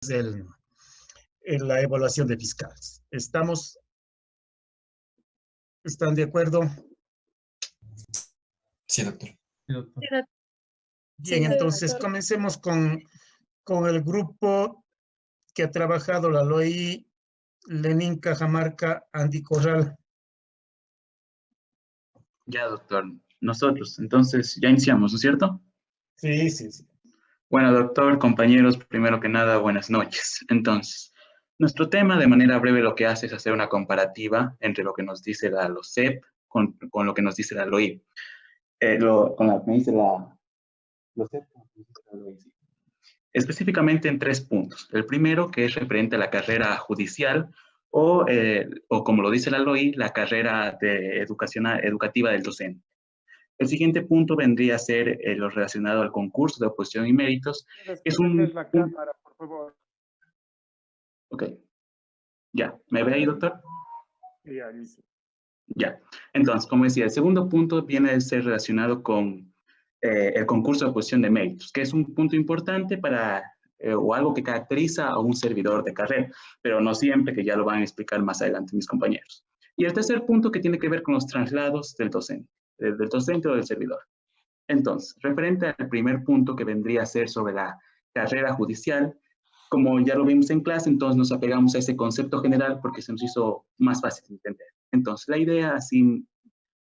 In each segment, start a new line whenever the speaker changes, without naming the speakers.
el- en la evaluación de fiscales. ¿Están de acuerdo?
Sí, doctor.
Sí, doctor.
Bien,
Sí,
entonces
doctor.
comencemos con el grupo que ha trabajado la LOI, Lenín Cajamarca, Andy Corral.
Ya, doctor. Nosotros, entonces, ya iniciamos, ¿no es cierto?
Sí, sí, sí.
Bueno, doctor, compañeros, primero que nada, buenas noches. Entonces, nuestro tema, de manera breve, lo que hace es hacer una comparativa entre lo que nos dice la LOCEP con lo que nos dice la LOI. Con lo que me dice la LOCEP, con lo que dice la LOI, sí. Específicamente en 3 puntos. El primero, que es referente a la carrera judicial o como lo dice la LOI, la carrera educativa del docente. El siguiente punto vendría a ser lo relacionado al concurso de oposición y méritos. Es un...
la cámara, por favor.
Ok. Ya. ¿Me ve ahí, doctor?
Ya, dice.
Ya. Entonces, como decía, el segundo punto viene a ser relacionado con el concurso de oposición de méritos, que es un punto importante o algo que caracteriza a un servidor de carrera, pero no siempre, que ya lo van a explicar más adelante mis compañeros. Y el tercer punto que tiene que ver con los traslados del docente o del servidor. Entonces, referente al primer punto que vendría a ser sobre la carrera judicial, como ya lo vimos en clase, entonces nos apegamos a ese concepto general porque se nos hizo más fácil de entender. Entonces, la idea, así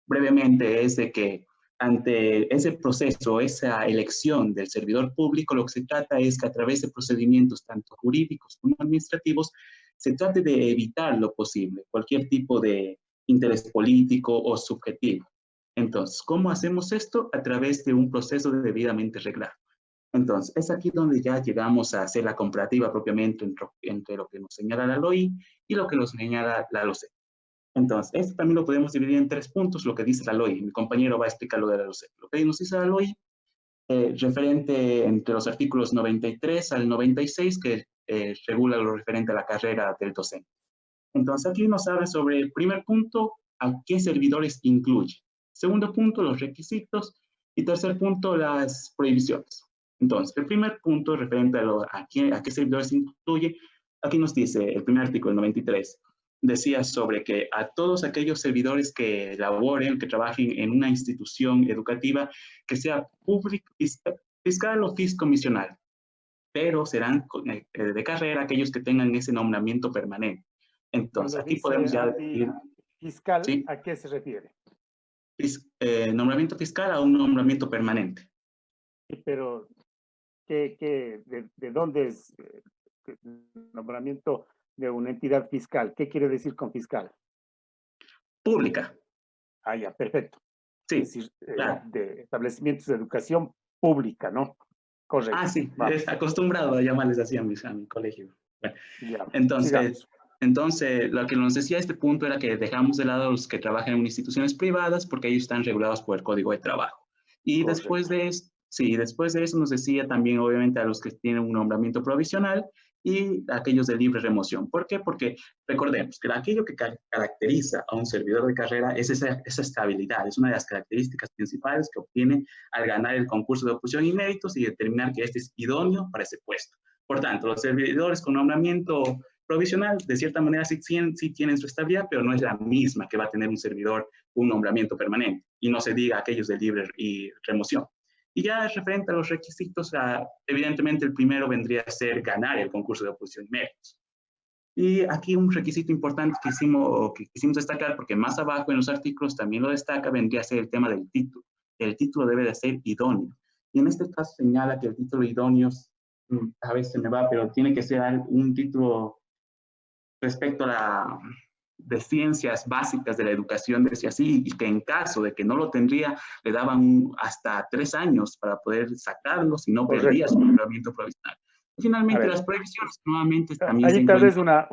brevemente, es de que ante ese proceso, esa elección del servidor público, lo que se trata es que a través de procedimientos tanto jurídicos como administrativos, se trate de evitar lo posible cualquier tipo de interés político o subjetivo. Entonces, ¿cómo hacemos esto? A través de un proceso debidamente reglado. Entonces, es aquí donde ya llegamos a hacer la comparativa propiamente entre lo que nos señala la LOI y lo que nos señala la LOCEP. Entonces, esto también lo podemos dividir en 3 puntos, lo que dice la LOI. Mi compañero va a explicar lo de la LOCEP. Lo que nos dice la LOI, referente entre los artículos 93 al 96, que regula lo referente a la carrera del docente. Entonces, aquí nos habla sobre el primer punto, a qué servidores incluye. Segundo punto, los requisitos. Y tercer punto, las prohibiciones. Entonces, el primer punto referente a qué servidores incluye, aquí nos dice el primer artículo, el 93, decía sobre que a todos aquellos servidores que laboren, que trabajen en una institución educativa, que sea público, fiscal o fiscomisional, pero serán de carrera aquellos que tengan ese nombramiento permanente. Entonces,
Cuando
aquí
dice
podemos ya decir,
fiscal,
¿sí?
¿a qué se refiere?
Nombramiento fiscal a un nombramiento permanente.
Pero, ¿de dónde es el nombramiento de una entidad fiscal? ¿Qué quiere decir con fiscal?
Pública.
Ah, ya, perfecto.
Sí,
Es decir,
claro.
de establecimientos de educación pública, ¿no? Correcto.
Ah, sí,
Vamos.
es acostumbrado a llamarles así a mi colegio. Bueno,
Ya,
entonces,
sigamos.
lo que nos decía este punto era que dejamos de lado a los que trabajan en instituciones privadas porque ellos están regulados por el Código de Trabajo. Y después de eso, sí, después de eso nos decía también, obviamente, a los que tienen un nombramiento provisional y a aquellos de libre remoción. ¿Por qué? Porque recordemos que aquello que caracteriza a un servidor de carrera es esa estabilidad, es una de las características principales que obtiene al ganar el concurso de oposición y méritos y determinar que este es idóneo para ese puesto. Por tanto, los servidores con nombramiento provisional, de cierta manera, sí tienen su estabilidad, pero no es la misma que va a tener un servidor un nombramiento permanente. Y no se diga aquellos de libre y remoción. Y ya referente a los requisitos, evidentemente el primero vendría a ser ganar el concurso de oposición y méritos. Y aquí un requisito importante que quisimos destacar, porque más abajo en los artículos también lo destaca, vendría a ser el tema del título. El título debe de ser idóneo. Y en este caso señala que el título idóneo, a veces se me va, pero tiene que ser un título respecto de ciencias básicas de la educación, decía así, y que en caso de que no lo tendría, le daban hasta 3 años para poder sacarlo, si no perdía su nombramiento provisional. Y finalmente, las prohibiciones nuevamente también
ahí
se
tal vez
encuentran.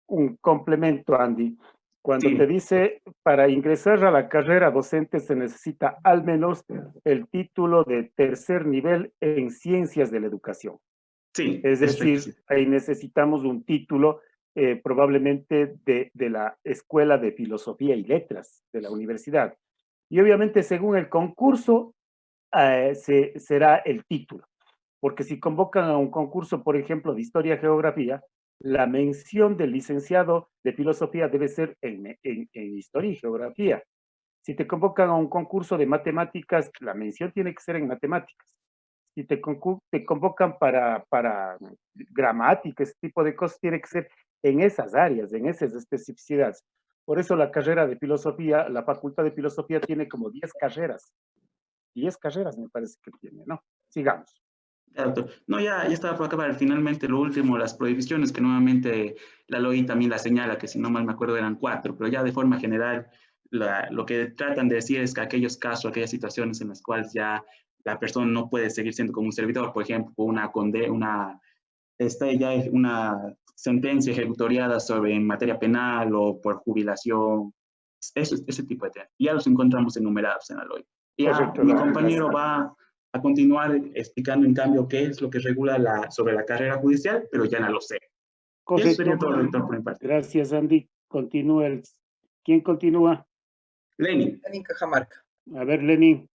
un complemento, Andy. Cuando
Sí.
te dice, para ingresar a la carrera docente se necesita al menos el título de tercer nivel en ciencias de la educación.
Sí,
es decir, ahí necesitamos un título probablemente de la Escuela de Filosofía y Letras de la universidad. Y obviamente según el concurso será el título. porque si convocan a un concurso, por ejemplo, de historia y geografía, la mención del licenciado de filosofía debe ser en historia y geografía. Si te convocan a un concurso de matemáticas, la mención tiene que ser en matemáticas. Si te convocan para gramática, ese tipo de cosas, tiene que ser en esas áreas, en esas especificidades. Por eso la carrera de filosofía, la facultad de filosofía tiene como 10 carreras. 10 carreras me parece que tiene, ¿no? Sigamos.
Claro, doctor. No, ya estaba por acabar. Finalmente, lo último, las prohibiciones, que nuevamente la LOI también la señala, que si no mal me acuerdo eran 4, pero ya de forma general, lo que tratan de decir es que aquellos casos, aquellas situaciones en las cuales ya la persona no puede seguir siendo como un servidor, por ejemplo, está ya una sentencia ejecutoriada sobre en materia penal o por jubilación, ese tipo de temas. Ya los encontramos enumerados en la LOI.
Correcto,
Mi compañero va a continuar explicando en cambio qué es lo que regula sobre la carrera judicial, pero ya no lo sé.
correcto.
Eso sería todo, doctor, por mi parte.
Gracias, Andy. Continúa. ¿Quién continúa?
Lenin.
Lenin Cajamarca.
A ver, Lenin.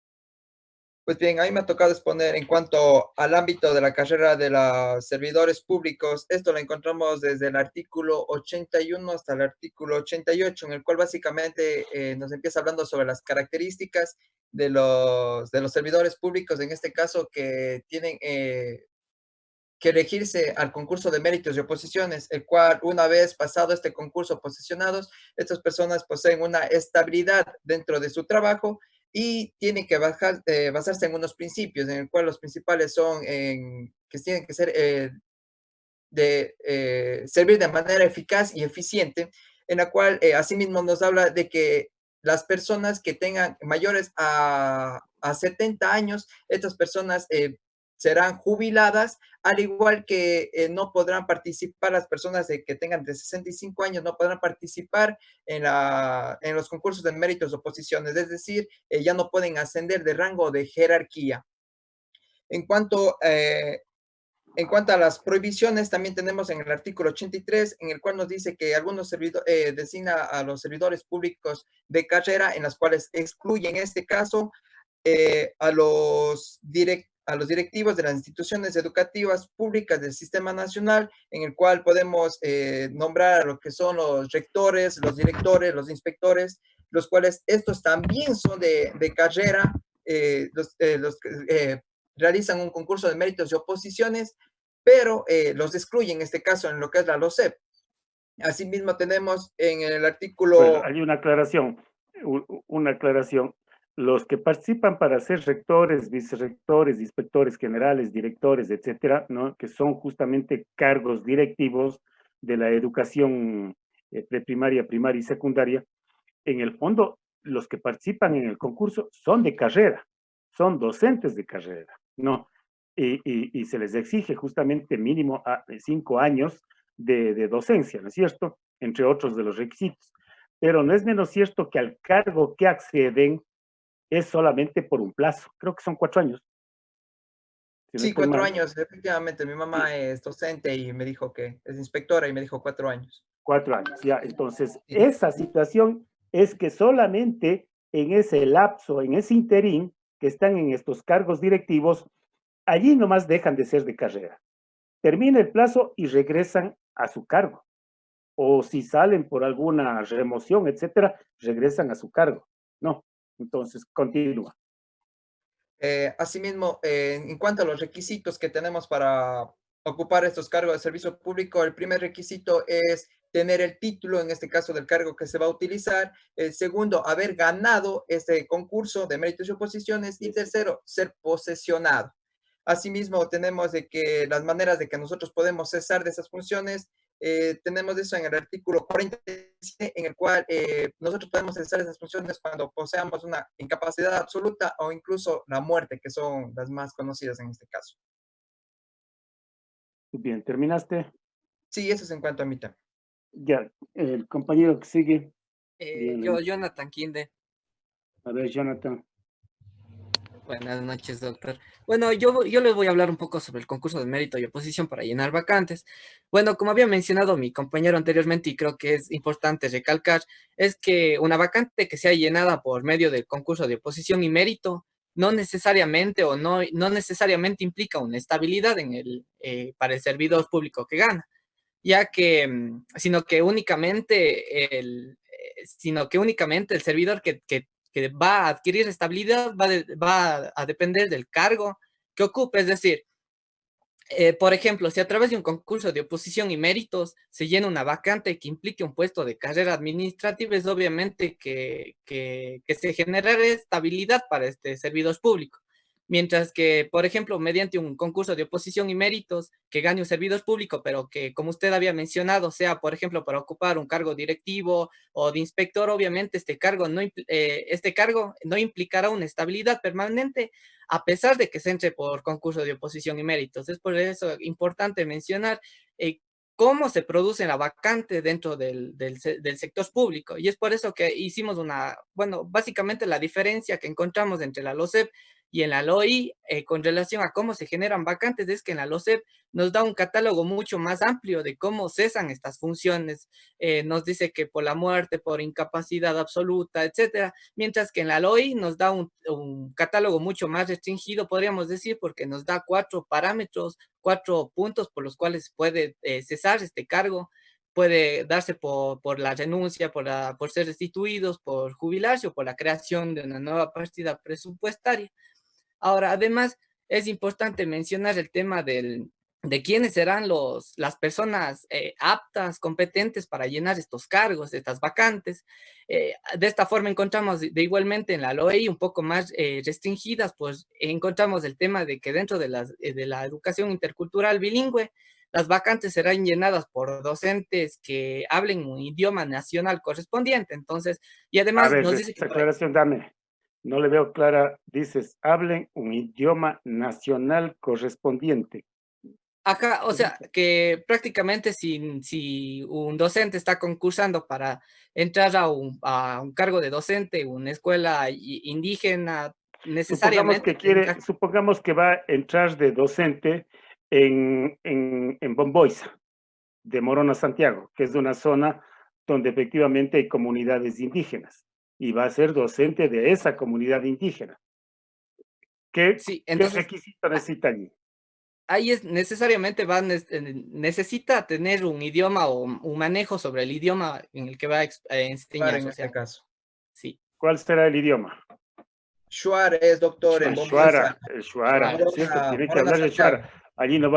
Pues bien, a mí me ha tocado exponer en cuanto al ámbito de la carrera de los servidores públicos. Esto lo encontramos desde el artículo 81 hasta el artículo 88, en el cual básicamente nos empieza hablando sobre las características de los servidores públicos, en este caso que tienen que elegirse al concurso de méritos y oposiciones, el cual una vez pasado este concurso posesionados, estas personas poseen una estabilidad dentro de su trabajo y tienen que basarse en unos principios, en el cual los principales son que tienen que ser servir de manera eficaz y eficiente, en la cual asimismo nos habla de que las personas que tengan mayores a 70 años, estas personas serán jubiladas, al igual que no podrán participar las personas que tengan de 65 años, no podrán participar en los concursos de méritos o posiciones, es decir, ya no pueden ascender de rango de jerarquía. En cuanto a las prohibiciones, también tenemos en el artículo 83, en el cual nos dice que algunos designa a los servidores públicos de carrera, en las cuales excluye en este caso a los directivos de las instituciones educativas públicas del Sistema Nacional, en el cual podemos nombrar a lo que son los rectores, los directores, los inspectores, los cuales estos también son de carrera, realizan un concurso de méritos y oposiciones, pero los excluyen en este caso en lo que es la LOCEP. Asimismo tenemos en el artículo...
Bueno, hay una aclaración. Los que participan para ser rectores, vicerrectores, inspectores generales, directores, etcétera, ¿no? Que son justamente cargos directivos de la educación preprimaria, primaria y secundaria, en el fondo, los que participan en el concurso son de carrera, son docentes de carrera, ¿no? Y se les exige justamente mínimo 5 años de docencia, ¿no es cierto? Entre otros de los requisitos. Pero no es menos cierto que al cargo que acceden es solamente por un plazo. Creo que son 4 años.
Sí, 4 años, efectivamente. Mi mamá es docente y me dijo que es inspectora y me dijo 4 años.
4 años, ya. Entonces, esa situación es que solamente en ese lapso, en ese interín, que están en estos cargos directivos, allí nomás dejan de ser de carrera. Termina el plazo y regresan a su cargo. O si salen por alguna remoción, etcétera, regresan a su cargo. No, entonces continúa.
Asimismo, en cuanto a los requisitos que tenemos para ocupar estos cargos de servicio público, el primer requisito es tener el título, en este caso del cargo que se va a utilizar. El segundo, haber ganado este concurso de méritos y oposiciones. Y tercero, ser posesionado. Asimismo, tenemos de que las maneras de que nosotros podemos cesar de esas funciones, tenemos eso en el artículo 47, en el cual nosotros podemos cesar esas funciones cuando poseamos una incapacidad absoluta o incluso la muerte, que son las más conocidas en este caso.
Bien, ¿terminaste?
Sí, eso es en cuanto a mi tema.
Ya, el compañero que sigue.
Yo, Jonathan Quinde.
A ver, Jonathan.
Buenas noches, doctor. Bueno, yo les voy a hablar un poco sobre el concurso de mérito y oposición para llenar vacantes. Bueno, como había mencionado mi compañero anteriormente, y creo que es importante recalcar, es que una vacante que sea llenada por medio del concurso de oposición y mérito no necesariamente o no necesariamente implica una estabilidad para el servidor público que gana, ya que, sino que únicamente el servidor que va a adquirir estabilidad va a depender del cargo que ocupe, es decir, por ejemplo, si a través de un concurso de oposición y méritos se llena una vacante que implique un puesto de carrera administrativa, es obviamente que se generará estabilidad para este servidor público. Mientras que, por ejemplo, mediante un concurso de oposición y méritos que gane un servidor público, pero que, como usted había mencionado, sea, por ejemplo, para ocupar un cargo directivo o de inspector, obviamente este cargo no implicará una estabilidad permanente, a pesar de que se entre por concurso de oposición y méritos. Es por eso importante mencionar cómo se produce la vacante dentro del sector público. Y es por eso que hicimos básicamente la diferencia que encontramos entre la LOCEP y en la LOI con relación a cómo se generan vacantes es que en la LOCEP nos da un catálogo mucho más amplio de cómo cesan estas funciones. Nos dice que por la muerte, por incapacidad absoluta, etcétera, mientras que en la LOI nos da un catálogo mucho más restringido, podríamos decir, porque nos da 4 parámetros, 4 puntos por los cuales puede cesar este cargo. Puede darse por la renuncia, por ser destituidos, por jubilarse o por la creación de una nueva partida presupuestaria. Ahora, además, es importante mencionar el tema de quiénes serán las personas aptas, competentes para llenar estos cargos, estas vacantes. De esta forma encontramos igualmente en la LOEI un poco más restringidas, pues encontramos el tema de que dentro de la educación intercultural bilingüe, las vacantes serán llenadas por docentes que hablen un idioma nacional correspondiente. Entonces, y además
A ver,
nos dice
esa
que
aclaración dame. No le veo clara. Dices, hablen un idioma nacional correspondiente.
acá, o sea, que prácticamente si un docente está concursando para entrar a un cargo de docente, una escuela indígena, necesariamente tendrá.
Supongamos que va a entrar de docente en Bomboiza, de Morona, Santiago, que es de una zona donde efectivamente hay comunidades indígenas, y va a ser docente de esa comunidad indígena. ¿Qué
Sí, entonces
requisito necesita allí?
ahí necesariamente necesita tener un idioma o un manejo sobre el idioma en el que va a enseñar,
En
o
este
sea,
caso.
sí.
¿Cuál será el idioma?
Shuar es doctor en Bomboiza,
El Shuara, ¿cierto? Tiene que
Morona,
hablar el
Santiago.
Shuara. Allí no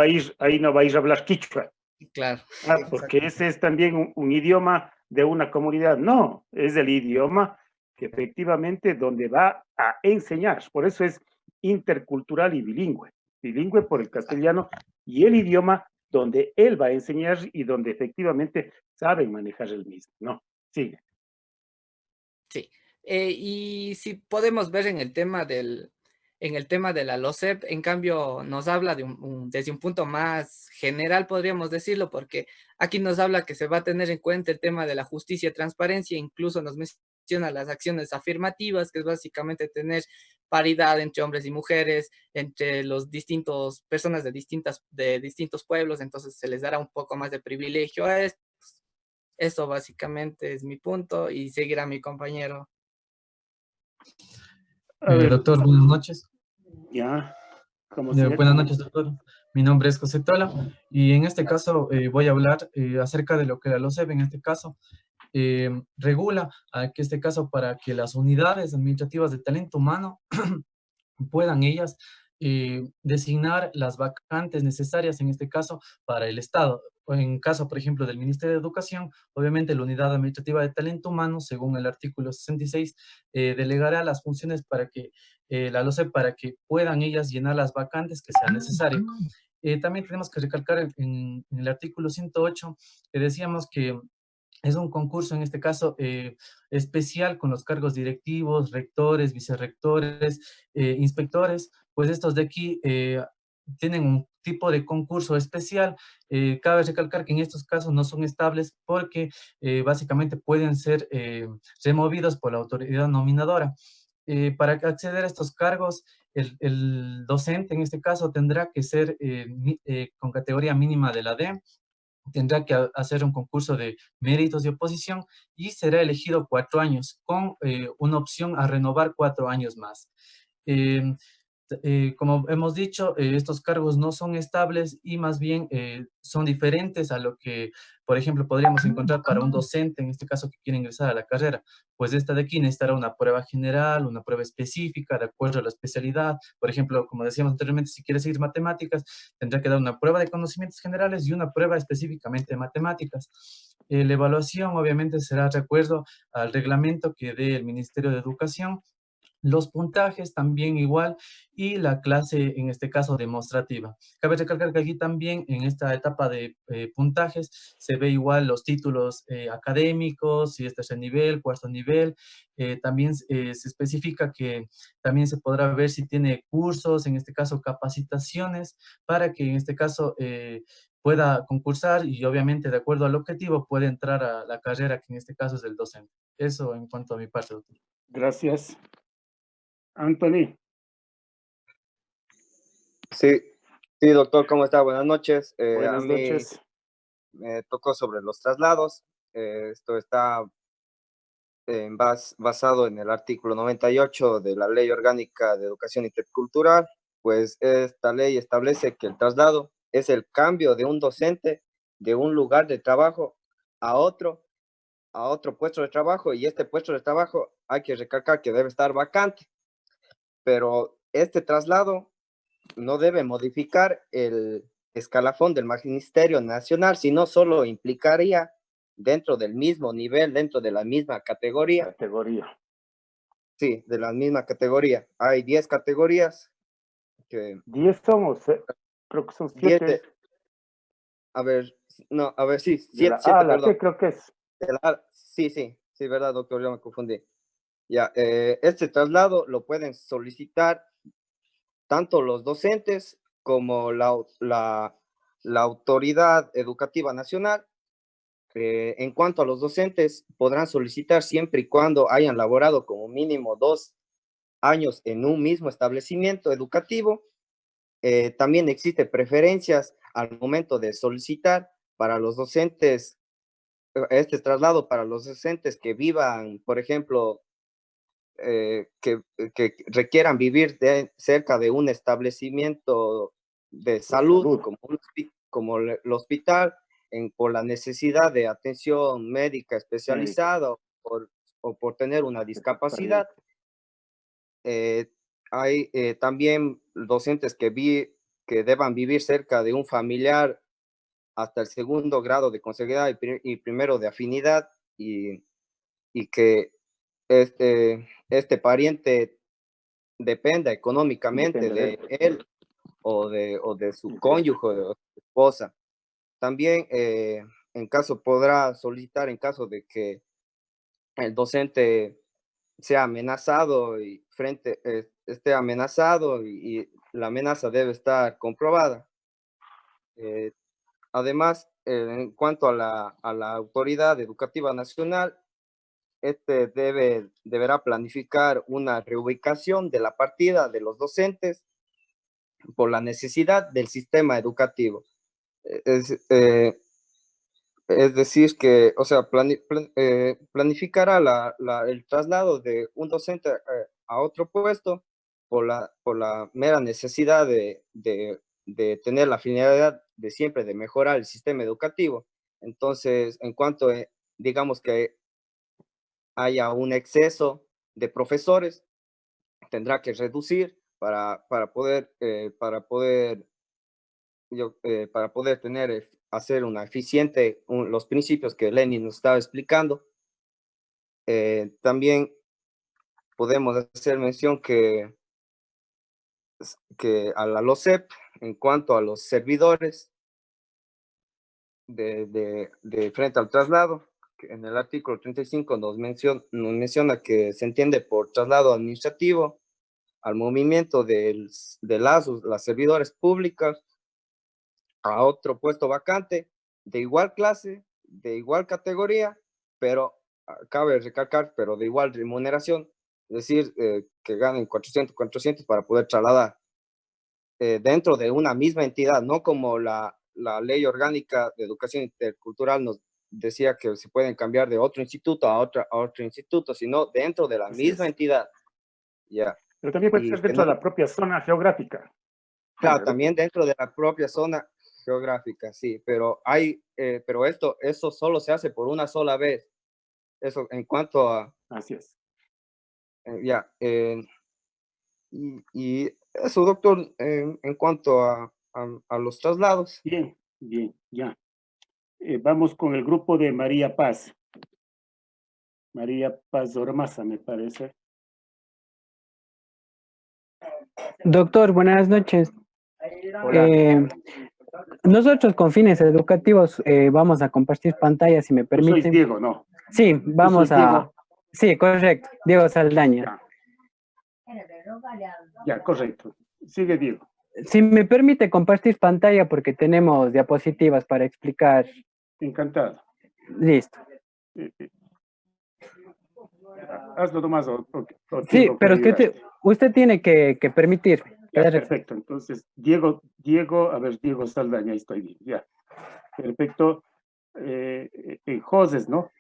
va a ir a hablar quichua.
Claro.
Porque ese es también un idioma de una comunidad. No, es el idioma que efectivamente donde va a enseñar. Por eso es intercultural y bilingüe. Bilingüe por el castellano y el idioma donde él va a enseñar y donde efectivamente saben manejar el mismo. No, sigue.
Sí. Y si podemos ver en el tema de la LOCEP, en cambio nos habla desde un punto más general, podríamos decirlo, porque aquí nos habla que se va a tener en cuenta el tema de la justicia y transparencia, incluso nos menciona las acciones afirmativas, que es básicamente tener paridad entre hombres y mujeres, entre los distintos personas de distintos pueblos, entonces se les dará un poco más de privilegio a esto. Eso básicamente es mi punto y seguirá mi compañero.
A ver,
Doctor, buenas noches.
ya, como se
Buenas noches, doctor. Mi nombre es José Tola y en este caso voy a hablar acerca de lo que la LOCEP en este caso regula, que este caso para que las unidades administrativas de talento humano puedan ellas designar las vacantes necesarias, en este caso, para el Estado. En caso, por ejemplo, del Ministerio de Educación, obviamente la Unidad Administrativa de Talento Humano, según el artículo 66, delegará las funciones para que la LOCEP, para que puedan ellas llenar las vacantes que sean necesarias. También tenemos que recalcar en el artículo 108, que decíamos que es un concurso, en este caso, especial con los cargos directivos, rectores, vicerrectores, inspectores, pues estos de aquí tienen un tipo de concurso especial. Cabe recalcar que en estos casos no son estables porque básicamente pueden ser removidos por la autoridad nominadora. Para acceder a estos cargos, el docente en este caso tendrá que ser con categoría mínima de la D, tendrá que hacer un concurso de méritos de oposición y será elegido 4 años con una opción a renovar 4 años más. Como hemos dicho, estos cargos no son estables y más bien son diferentes a lo que, por ejemplo, podríamos encontrar para un docente, en este caso que quiere ingresar a la carrera. Pues esta de aquí necesitará una prueba general, una prueba específica de acuerdo a la especialidad. Por ejemplo, como decíamos anteriormente, si quiere seguir matemáticas, tendrá que dar una prueba de conocimientos generales y una prueba específicamente de matemáticas. La evaluación obviamente será de acuerdo al reglamento que dé el Ministerio de Educación, los puntajes también igual y la clase, en este caso, demostrativa. Cabe recalcar que aquí también en esta etapa de puntajes se ve igual los títulos académicos, si este es el nivel, cuarto nivel. También se especifica que también se podrá ver si tiene cursos, en este caso capacitaciones, para que en este caso pueda concursar y obviamente de acuerdo al objetivo puede entrar a la carrera que en este caso es del docente. Eso en cuanto a mi parte, doctor.
Gracias. Anthony.
Sí, sí, doctor, ¿cómo está? Buenas noches.
Buenas
A mí
noches.
me tocó sobre los traslados. Esto está basado en el artículo 98 de la Ley Orgánica de Educación Intercultural. Pues esta ley establece que el traslado es el cambio de un docente de un lugar de trabajo a otro puesto de trabajo, y este puesto de trabajo hay que recalcar que debe estar vacante. Pero este traslado no debe modificar el escalafón del Magisterio Nacional, sino solo implicaría dentro del mismo nivel, dentro de la misma categoría. Sí, de la misma categoría. Hay 10 categorías.
10 somos, creo que son 7.
A ver, no, a ver, sí, 7,
la C creo que es.
Sí, verdad, doctor, yo me confundí. Ya, este traslado lo pueden solicitar tanto los docentes como la Autoridad Educativa Nacional. En cuanto a los docentes, podrán solicitar siempre y cuando hayan laborado como mínimo 2 años en un mismo establecimiento educativo. También existe preferencias al momento de solicitar para los docentes, este traslado para los docentes que vivan, por ejemplo, que requieran vivir cerca de un establecimiento de salud, como el hospital, por la necesidad de atención médica especializada o por tener una discapacidad. Hay también docentes que deban vivir cerca de un familiar hasta el 2º grado de consanguinidad y primero de afinidad, y que este pariente dependa económicamente de él o de su cónyuge o de su esposa. También podrá solicitar en caso de que el docente sea amenazado y esté amenazado y la amenaza debe estar comprobada. Además, en cuanto a la Autoridad Educativa Nacional, deberá planificar una reubicación de la partida de los docentes por la necesidad del sistema educativo. Es decir, que, o sea, planificará el traslado de un docente a otro puesto por la mera necesidad de tener la finalidad de siempre de mejorar el sistema educativo. Entonces, en cuanto, digamos que haya un exceso de profesores, tendrá que reducir para poder hacer una eficiente, los principios que Lenin nos estaba explicando. También podemos hacer mención que a la LOCEP, en cuanto a los servidores de frente al traslado, que en el artículo 35 nos menciona que se entiende por traslado administrativo al movimiento de las servidores públicas a otro puesto vacante de igual clase, de igual categoría, pero cabe recalcar, pero de igual remuneración, es decir, que ganen 400 para poder trasladar dentro de una misma entidad, no como la Ley Orgánica de Educación Intercultural nos decía que se pueden cambiar de otro instituto a otro instituto, sino dentro de la misma entidad. Ya.
Pero también puede
y
ser
que
dentro
no,
de la propia zona geográfica.
claro, también dentro de la propia zona geográfica, sí, pero pero eso solo se hace por una sola vez. Eso en cuanto a,
Así es.
ya, y eso, doctor, en cuanto a los traslados.
Bien, bien, ya. Vamos con el grupo de María Paz. María Paz Ormaza, me parece.
Doctor, buenas noches.
Hola.
Nosotros con fines educativos vamos a compartir pantalla, si me
Tú sois
permiten.
Diego, ¿no?
Sí, vamos
sois Diego.
Sí, correcto, Diego Saldaña.
Ya, correcto. Sigue, Diego.
Si me permite compartir pantalla porque tenemos diapositivas para explicar.
Encantado.
Listo.
Hazlo nomás.
Sí,
tengo que
pero es que
ayudarte.
usted tiene que permitirme.
Ya, perfecto. Entonces, Diego, a ver, Diego Saldaña, ahí estoy bien. Ya. Perfecto. En Joses, ¿no?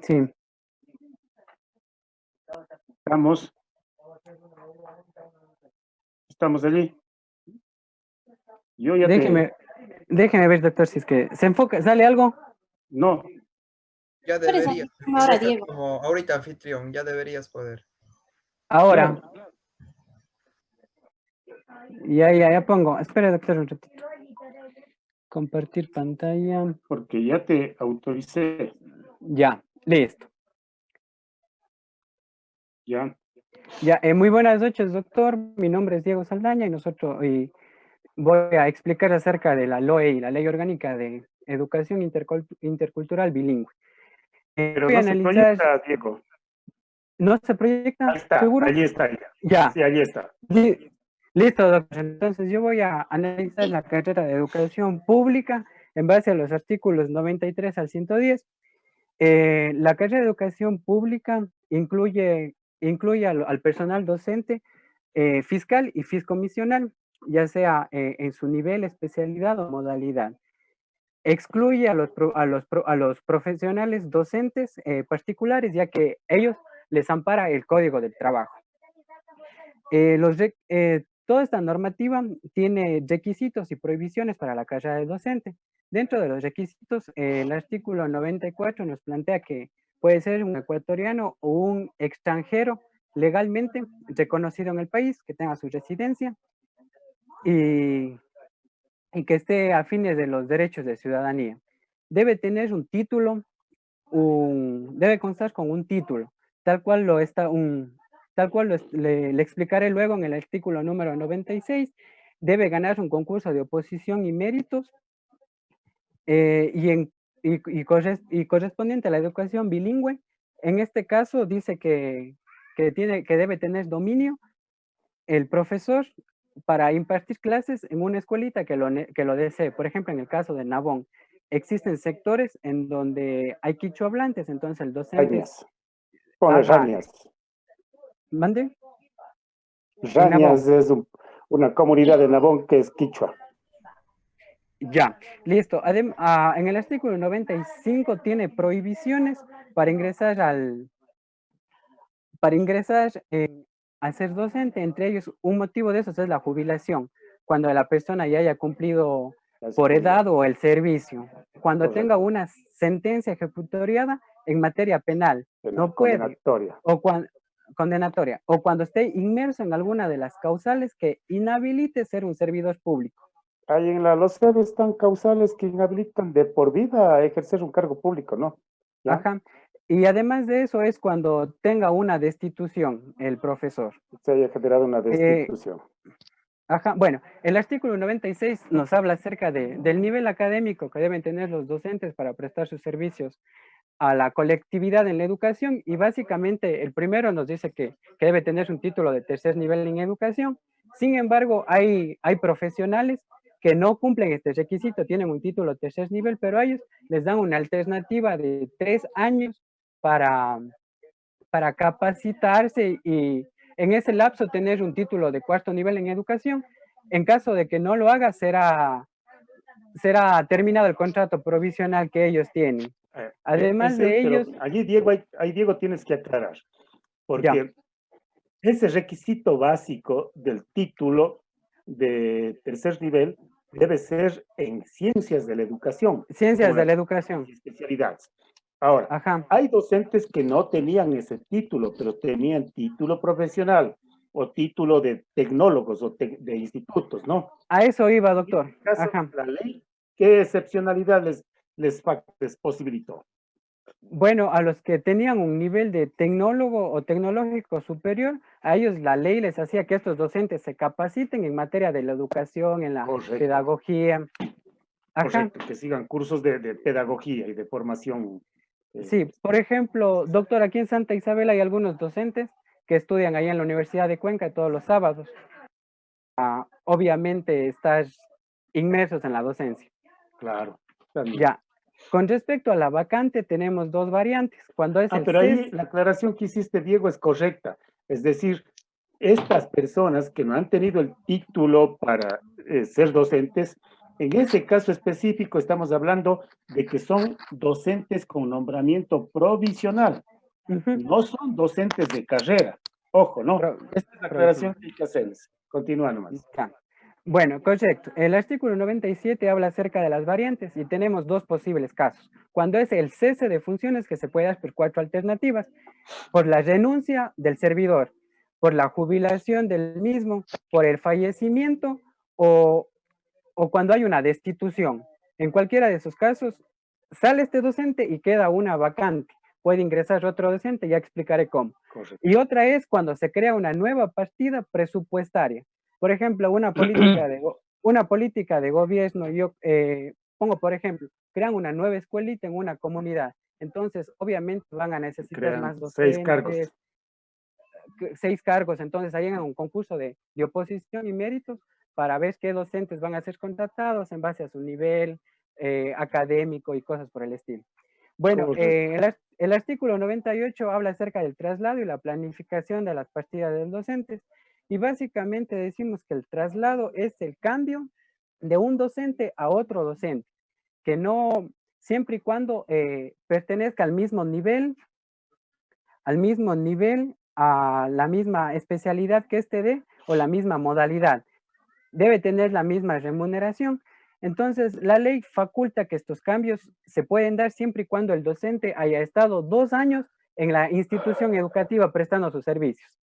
Sí.
Estamos allí. Yo ya
Déjeme
ver, doctor, si es que se enfoca. ¿Sale algo?
No.
Ya debería.
Ahora, Diego.
Como ahorita anfitrión, ya deberías poder.
Ahora.
Claro.
Ya pongo. Espera, doctor, un ratito. Compartir pantalla.
Porque ya te autoricé.
Ya, listo.
Ya.
Ya, muy buenas noches, doctor. Mi nombre es Diego Saldaña y voy a explicar acerca de la LOE y la Ley Orgánica de Educación Intercultural Bilingüe.
Pero
voy a
no se
analizar...
proyecta, Diego.
¿No se proyecta?
Ahí está,
¿Seguro?
allí está.
Ya.
Sí, allí está.
Listo, doctor. Entonces yo voy a analizar la carrera de Educación Pública en base a los artículos 93 al 110. La carrera de Educación Pública incluye al personal docente, fiscal y fiscomisional, ya sea en su nivel, especialidad o modalidad. Excluye a los profesionales docentes particulares, ya que ellos les ampara el Código del Trabajo. Toda esta normativa tiene requisitos y prohibiciones para la carrera de docente. Dentro de los requisitos, el artículo 94 nos plantea que puede ser un ecuatoriano o un extranjero legalmente reconocido en el país, que tenga su residencia y que esté a fines de los derechos de ciudadanía. Debe tener un título, debe constar con un título, tal cual le explicaré luego en el artículo número 96. Debe ganar un concurso de oposición y méritos y correspondiente a la educación bilingüe. En este caso dice que debe tener dominio el profesor para impartir clases en una escuelita que lo desee. Por ejemplo, en el caso de Nabón, existen sectores en donde hay quichua hablantes, entonces el docente...
Rañas. Ponle Rañas.
¿Mande?
Rañas es una comunidad de Nabón que es quichua.
Ya, listo. En el artículo 95 tiene prohibiciones para ingresar a ser docente. Entre ellos, un motivo de eso es la jubilación, cuando la persona ya haya cumplido por edad o el servicio. Cuando tenga una sentencia ejecutoriada en materia penal, no puede. Condenatoria. O cuando esté inmerso en alguna de las causales que inhabilite ser un servidor público.
Ahí en la LOCEB están causales que inhabilitan de por vida a ejercer un cargo público, ¿no? ¿Ya?
Ajá. Y además de eso es cuando tenga una destitución el profesor.
Se haya generado una destitución.
Ajá. Bueno, el artículo 96 nos habla acerca del nivel académico que deben tener los docentes para prestar sus servicios a la colectividad en la educación, y básicamente el primero nos dice que debe tener un título de tercer nivel en educación. Sin embargo, hay profesionales que no cumplen este requisito, tienen un título de tercer nivel, pero a ellos les dan una alternativa de 3 años para capacitarse y en ese lapso tener un título de cuarto nivel en educación. En caso de que no lo haga, será terminado el contrato provisional que ellos tienen. Además de ellos...
Allí, Diego, tienes que aclarar, porque ese requisito básico del título de tercer nivel debe ser en ciencias de la educación.
Ciencias
como
de la
las
educación.
especialidades. Ahora,
Ajá.
hay docentes que no tenían ese título, pero tenían título profesional o título de tecnólogos o de institutos, ¿no?
A eso iba,
En
doctor.
este caso,
Ajá.
la ley, ¿qué excepcionalidad les posibilitó?
Bueno, a los que tenían un nivel de tecnólogo o tecnológico superior, a ellos la ley les hacía que estos docentes se capaciten en materia de la educación, en la
Correcto,
pedagogía. Ajá.
correcto, que sigan cursos de pedagogía y de formación.
Sí, por ejemplo, doctor, aquí en Santa Isabel hay algunos docentes que estudian ahí en la Universidad de Cuenca todos los sábados. Obviamente estás inmersos en la docencia.
Claro, también.
Ya. Con respecto a la vacante, tenemos dos variantes. Cuando es el
Pero ahí
CES,
la aclaración que hiciste, Diego, es correcta. Es decir, estas personas que no han tenido el título para ser docentes, en ese caso específico estamos hablando de que son docentes con nombramiento provisional,
ujú,
no son docentes de carrera. Ojo, ¿no?
pro-
Esta es la
provisional.
aclaración que hay que hacerles. Continúa nomás.
Ya. Bueno, correcto. El artículo 97 habla acerca de las variantes y tenemos dos posibles casos. Cuando es el cese de funciones, que se puede dar por cuatro alternativas: por la renuncia del servidor, por la jubilación del mismo, por el fallecimiento o, o cuando hay una destitución. En cualquiera de esos casos, sale este docente y queda una vacante. Puede ingresar otro docente, ya explicaré cómo.
Correcto.
Y otra es cuando se crea una nueva partida presupuestaria. Por ejemplo, una política de gobierno, yo pongo por ejemplo, crean una nueva escuelita en una comunidad. Entonces, obviamente van a necesitar
Crean
más
6 cargos.
docentes, 6 cargos. Entonces, hay un concurso de oposición y méritos para ver qué docentes van a ser contratados en base a su nivel académico y cosas por el estilo. Bueno,
Correcto.
el artículo 98 habla acerca del traslado y la planificación de las partidas de los docentes. Y básicamente decimos que el traslado es el cambio de un docente a otro docente, que no, siempre y cuando pertenezca al mismo nivel, a la misma especialidad que este dé o la misma modalidad. Debe tener la misma remuneración. Entonces, la ley faculta que estos cambios se pueden dar siempre y cuando el docente haya estado 2 años en la institución educativa prestando sus servicios.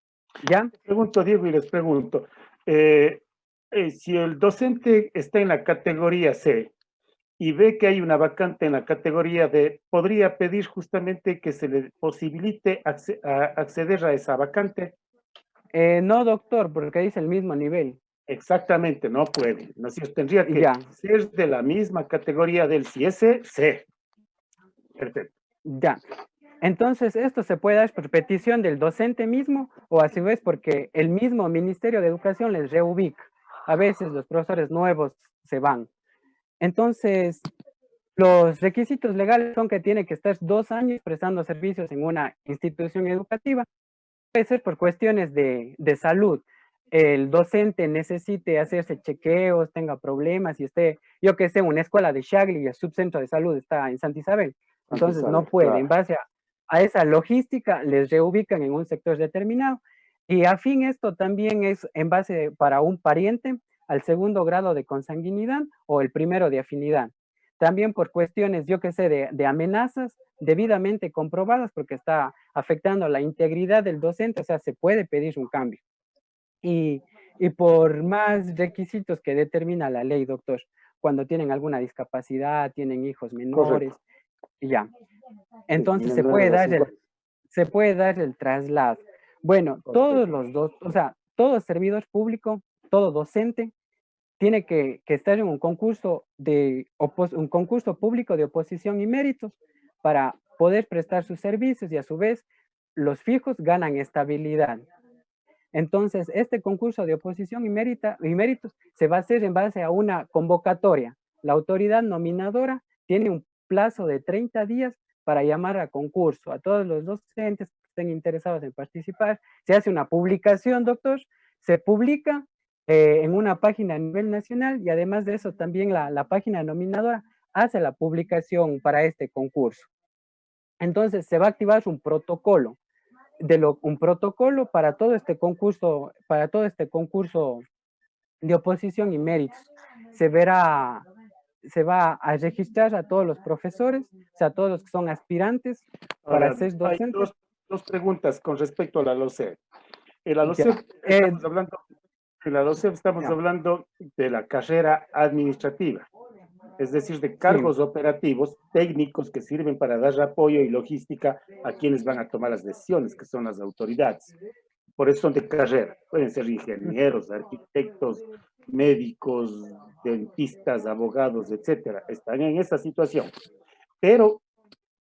¿Ya?
Les pregunto, Diego, y les pregunto, si el docente está en la categoría C y ve que hay una vacante en la categoría D, ¿podría pedir justamente que se le posibilite acceder a esa vacante?
No, doctor, porque dice el mismo nivel.
Exactamente, no puede. No, si tendría que
Ya,
ser de la misma categoría del si es C. Perfecto.
ya. Entonces, esto se puede dar por petición del docente mismo o a su vez porque el mismo Ministerio de Educación les reubica. A veces los profesores nuevos se van. Entonces, los requisitos legales son que tiene que estar 2 años prestando servicios en una institución educativa. Puede ser por cuestiones de salud. El docente necesite hacerse chequeos, tenga problemas y esté, yo que sé, una escuela de Shagli y el subcentro de salud está en Santa Isabel. Entonces no puede. En base a esa logística, les reubican en un sector determinado. Y a fin esto también es en base para un pariente al segundo grado de consanguinidad o el primero de afinidad. También por cuestiones, yo que sé, de amenazas debidamente comprobadas porque está afectando la integridad del docente, o sea, se puede pedir un cambio. Y por más requisitos que determina la ley, doctor, cuando tienen alguna discapacidad, tienen hijos menores,
Correcto.
y ya. Entonces
Sí,
se puede dar el traslado. Bueno,
Correcto.
todo servidor público, todo docente, tiene que estar en un concurso público de oposición y méritos para poder prestar sus servicios y a su vez los fijos ganan estabilidad. Entonces, este concurso de oposición y méritos se va a hacer en base a una convocatoria. La autoridad nominadora tiene un plazo de 30 días para llamar a concurso a todos los docentes que estén interesados en participar. Se hace una publicación, doctor, se publica en una página a nivel nacional y además de eso también la página nominadora hace la publicación para este concurso. Entonces se va a activar un protocolo un protocolo para todo este concurso de oposición y méritos. Se va a registrar a todos los profesores, o sea, a todos los que son aspirantes para
Ahora,
ser
hay
docentes.
dos preguntas con respecto a la LOCEP. En la LOCEP estamos hablando de la carrera administrativa, es decir, de cargos operativos técnicos que sirven para dar apoyo y logística a quienes van a tomar las decisiones, que son las autoridades. Por eso son de carrera. Pueden ser ingenieros, arquitectos, médicos, dentistas, abogados, etcétera. Están en esa situación. Pero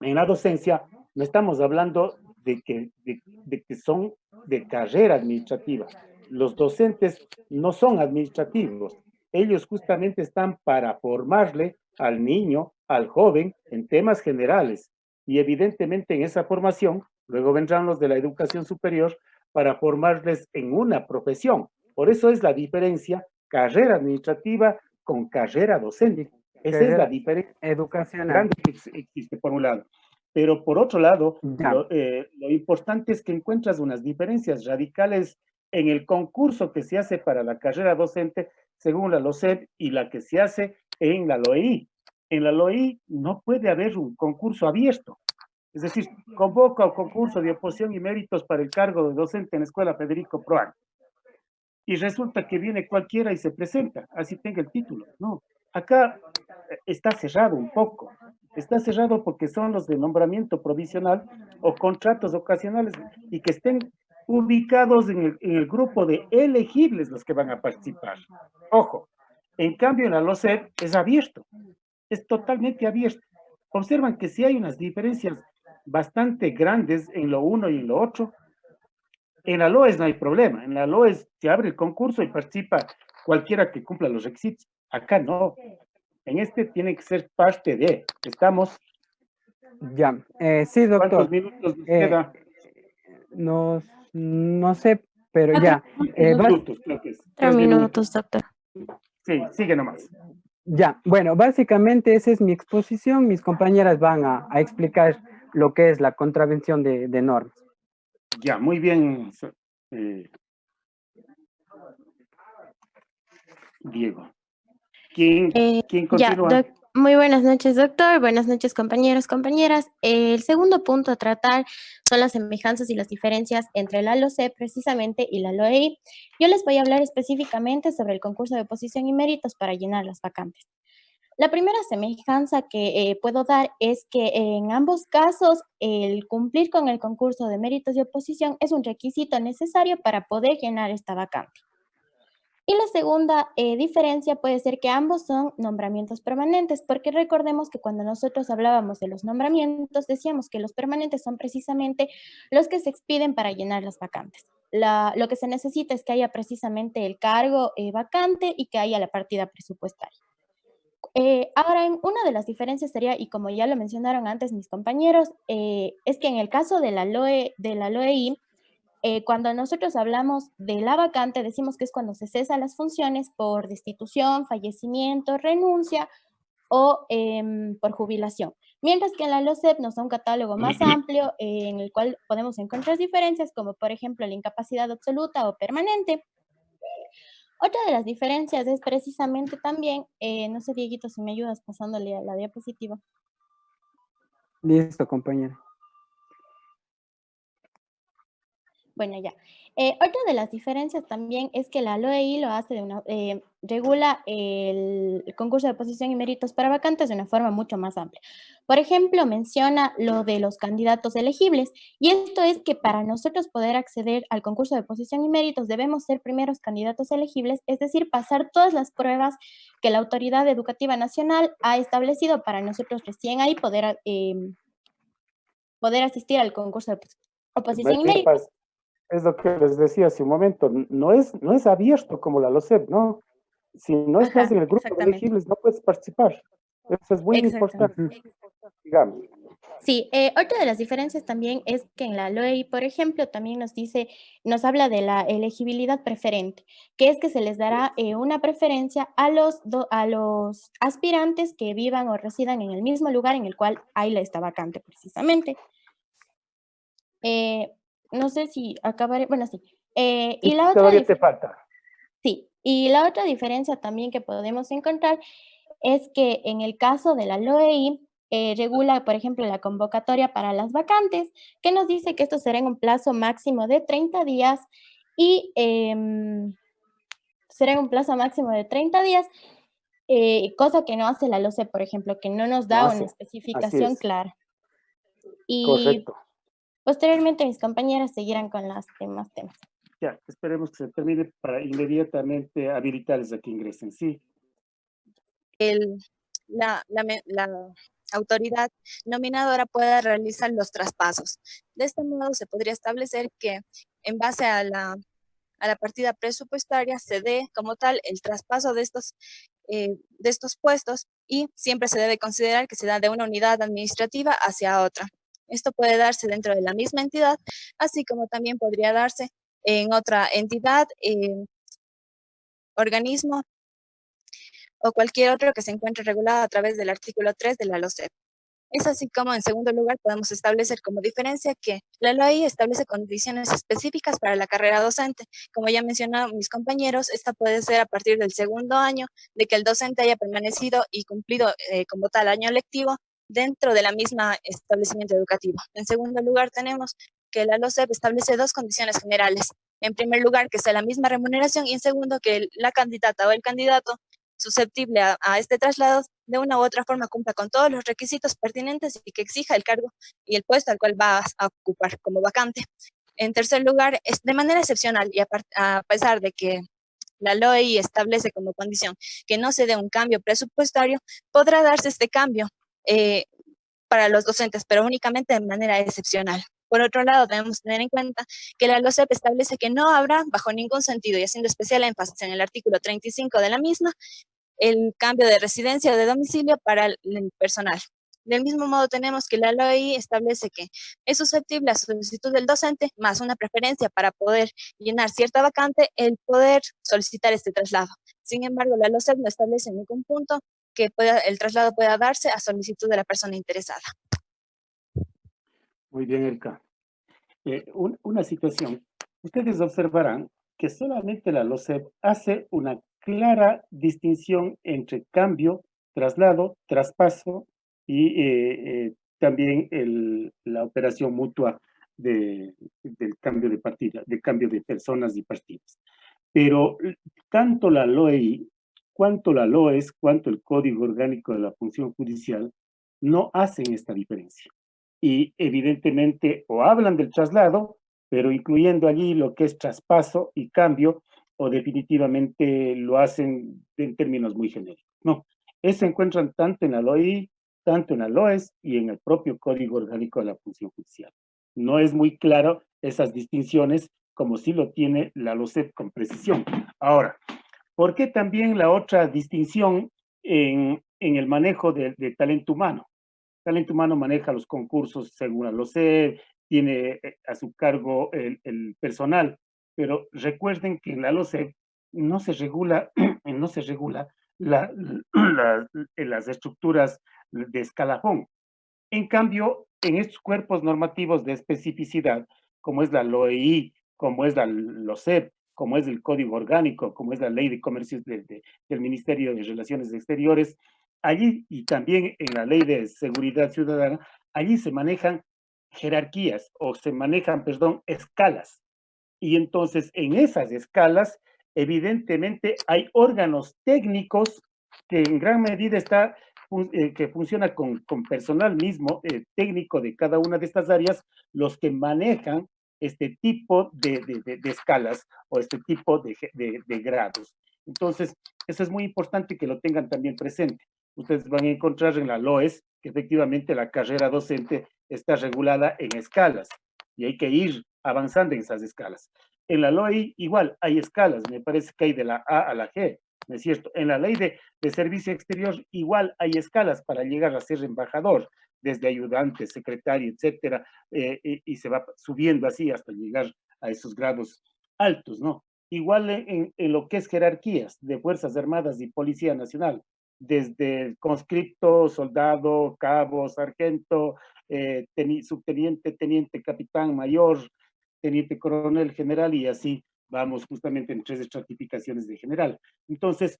en la docencia no estamos hablando de que son de carrera administrativa. Los docentes no son administrativos. Ellos justamente están para formarle al niño, al joven, en temas generales. Y evidentemente en esa formación, luego vendrán los de la educación superior para formarles en una profesión. Por eso es la diferencia carrera administrativa con carrera docente. Esa es la diferencia
educacional
grande que existe por un lado. Pero por otro lado, lo importante es que encuentras unas diferencias radicales en el concurso que se hace para la carrera docente según la LOCEP y la que se hace en la LOEI. En la LOEI no puede haber un concurso abierto. Es decir, convoca un concurso de oposición y méritos para el cargo de docente en la Escuela Federico Proan. Y resulta que viene cualquiera y se presenta, así tenga el título. No, acá está cerrado un poco. Está cerrado porque son los de nombramiento provisional o contratos ocasionales y que estén ubicados en el grupo de elegibles los que van a participar. Ojo, en cambio en la LOCEP es abierto, es totalmente abierto. Observan que sí hay unas diferencias bastante grandes en lo uno y en lo otro. En la LOES no hay problema, en la LOES se abre el concurso y participa cualquiera que cumpla los requisitos. Acá no. En este tiene que ser parte de. Estamos.
Ya, sí, doctor.
¿Cuántos minutos nos queda?
No sé, pero ya.
3 minutos, creo que es.
3 minutos, doctor.
Sí, sigue nomás.
Ya, bueno, básicamente esa es mi exposición. Mis compañeras van a explicar lo que es la contravención de normas.
Ya, muy bien, Diego. ¿Quién continúa?
Muy buenas noches, doctor. Buenas noches, compañeros, compañeras. El segundo punto a tratar son las semejanzas y las diferencias entre la LOCEP precisamente y la LOEI. Yo les voy a hablar específicamente sobre el concurso de oposición y méritos para llenar las vacantes. La primera semejanza que puedo dar es que en ambos casos el cumplir con el concurso de méritos y oposición es un requisito necesario para poder llenar esta vacante. Y la segunda diferencia puede ser que ambos son nombramientos permanentes, porque recordemos que cuando nosotros hablábamos de los nombramientos, decíamos que los permanentes son precisamente los que se expiden para llenar las vacantes. Lo que se necesita es que haya precisamente el cargo vacante y que haya la partida presupuestaria. Ahora, una de las diferencias sería, y como ya lo mencionaron antes mis compañeros, es que en el caso de la LOEI, cuando nosotros hablamos de la vacante, decimos que es cuando se cesan las funciones por destitución, fallecimiento, renuncia o por jubilación. Mientras que en la LOCEP nos da un catálogo más amplio en el cual podemos encontrar diferencias como, por ejemplo, la incapacidad absoluta o permanente. Otra de las diferencias es precisamente también, no sé, Dieguito, si me ayudas pasándole a la diapositiva.
Listo, compañera.
Bueno, ya. Otra de las diferencias también es que la LOEI lo hace regula el concurso de oposición y méritos para vacantes de una forma mucho más amplia. Por ejemplo, menciona lo de los candidatos elegibles, y esto es que para nosotros poder acceder al concurso de oposición y méritos debemos ser primeros candidatos elegibles, es decir, pasar todas las pruebas que la Autoridad Educativa Nacional ha establecido para nosotros recién ahí poder asistir al concurso de oposición y méritos.
Es lo que les decía hace un momento, no es abierto como la LOCEP, ¿no? Si no estás en el grupo de elegibles, no puedes participar. Eso es muy importante, digamos.
Sí, otra de las diferencias también es que en la LOEI, por ejemplo, también nos habla de la elegibilidad preferente, que es que se les dará una preferencia a los aspirantes que vivan o residan en el mismo lugar en el cual hay esta vacante precisamente. no sé si acabaré, bueno, sí.
Sí,
Y la otra
todavía te falta.
sí, y la otra diferencia también que podemos encontrar es que en el caso de la LOEI, regula, por ejemplo, la convocatoria para las vacantes, que nos dice que esto será en un plazo máximo de 30 días y será en un plazo máximo de 30 días, cosa que no hace la LOCE, por ejemplo, que no nos
No
da una
hace. Así
especificación
es.
clara. Y
Correcto.
posteriormente mis compañeras seguirán con los demás temas.
Ya, esperemos que se termine para inmediatamente habilitarles a que ingresen. Sí.
La autoridad nominadora pueda realizar los traspasos. De este modo se podría establecer que en base a la partida presupuestaria se dé como tal el traspaso de estos puestos y siempre se debe considerar que se da de una unidad administrativa hacia otra. Esto puede darse dentro de la misma entidad, así como también podría darse en otra entidad, organismo o cualquier otro que se encuentre regulado a través del artículo 3 de la LOCEP. Es así como, en segundo lugar, podemos establecer como diferencia que la LOI establece condiciones específicas para la carrera docente. Como ya mencionaron mis compañeros, esta puede ser a partir del segundo año de que el docente haya permanecido y cumplido como tal año lectivo dentro de la misma establecimiento educativo. En segundo lugar, tenemos que la LOCEP establece dos condiciones generales. En primer lugar, que sea la misma remuneración y en segundo, que la candidata o el candidato susceptible a este traslado de una u otra forma cumpla con todos los requisitos pertinentes y que exija el cargo y el puesto al cual va a ocupar como vacante. En tercer lugar, es de manera excepcional y a pesar de que la LOEI establece como condición que no se dé un cambio presupuestario, podrá darse este cambio para los docentes, pero únicamente de manera excepcional. Por otro lado, debemos tener en cuenta que la LOCEP establece que no habrá, bajo ningún sentido, y haciendo especial énfasis en el artículo 35 de la misma, el cambio de residencia o de domicilio para el personal. Del mismo modo, tenemos que la LOI establece que es susceptible a solicitud del docente, más una preferencia para poder llenar cierta vacante, el poder solicitar este traslado. Sin embargo, la LOCEP no establece en ningún punto que el traslado pueda darse a solicitud de la persona interesada.
Muy bien, Erika. Una situación. Ustedes observarán que solamente la LOCEP hace una clara distinción entre cambio, traslado, traspaso y también la operación mutua del cambio de partida, de cambio de personas y partidas. Pero tanto la LOEI, cuanto la LOES, cuanto el Código Orgánico de la Función Judicial no hacen esta diferencia. Y evidentemente o hablan del traslado, pero incluyendo allí lo que es traspaso y cambio, o definitivamente lo hacen en términos muy genéricos. No, eso se encuentran tanto en la LOI, tanto en la LOES y en el propio Código Orgánico de la Función Judicial. No es muy claro esas distinciones como sí lo tiene la LOCEP con precisión. Ahora, ¿por qué también la otra distinción en el manejo de talento humano? Talento humano maneja los concursos según la LOCEP, tiene a su cargo el personal, pero recuerden que en la LOCEP no se regula, no se regula las estructuras de escalafón. En cambio, en estos cuerpos normativos de especificidad, como es la LOEI, como es la LOCEP, como es el Código Orgánico, como es la Ley de Comercio del Ministerio de Relaciones Exteriores, allí y también en la Ley de Seguridad Ciudadana, allí se manejan jerarquías o se manejan, perdón, escalas. Y entonces en esas escalas, evidentemente hay órganos técnicos que en gran medida que funciona con personal mismo, técnico de cada una de estas áreas, los que manejan este tipo de escalas o este tipo de grados. Entonces, eso es muy importante que lo tengan también presente. Ustedes van a encontrar en la LOES que efectivamente la carrera docente está regulada en escalas y hay que ir avanzando en esas escalas. En la LOI igual hay escalas, me parece que hay de la A a la G, ¿no es cierto? En la ley de servicio exterior igual hay escalas para llegar a ser embajador, desde ayudante, secretario, etcétera, y se va subiendo así hasta llegar a esos grados altos, ¿no? Igual en lo que es jerarquías de Fuerzas Armadas y Policía Nacional, desde el conscripto, soldado, cabo, sargento, subteniente, teniente, capitán, mayor, teniente coronel, general, y así vamos justamente en 3 estratificaciones de general. Entonces,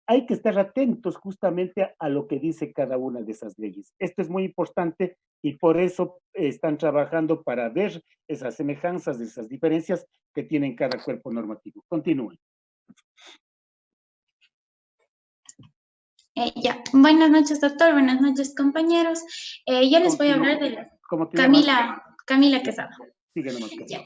hay que estar atentos justamente a lo que dice cada una de esas leyes. Esto es muy importante y por eso están trabajando para ver esas semejanzas, esas diferencias que tienen cada cuerpo normativo. Continúen.
Ya. Buenas noches, doctor. Buenas noches, compañeros. Yo les voy a hablar de la...
¿Cómo te llamas?
Camila Quesada.
Sigue nomás.
Ya.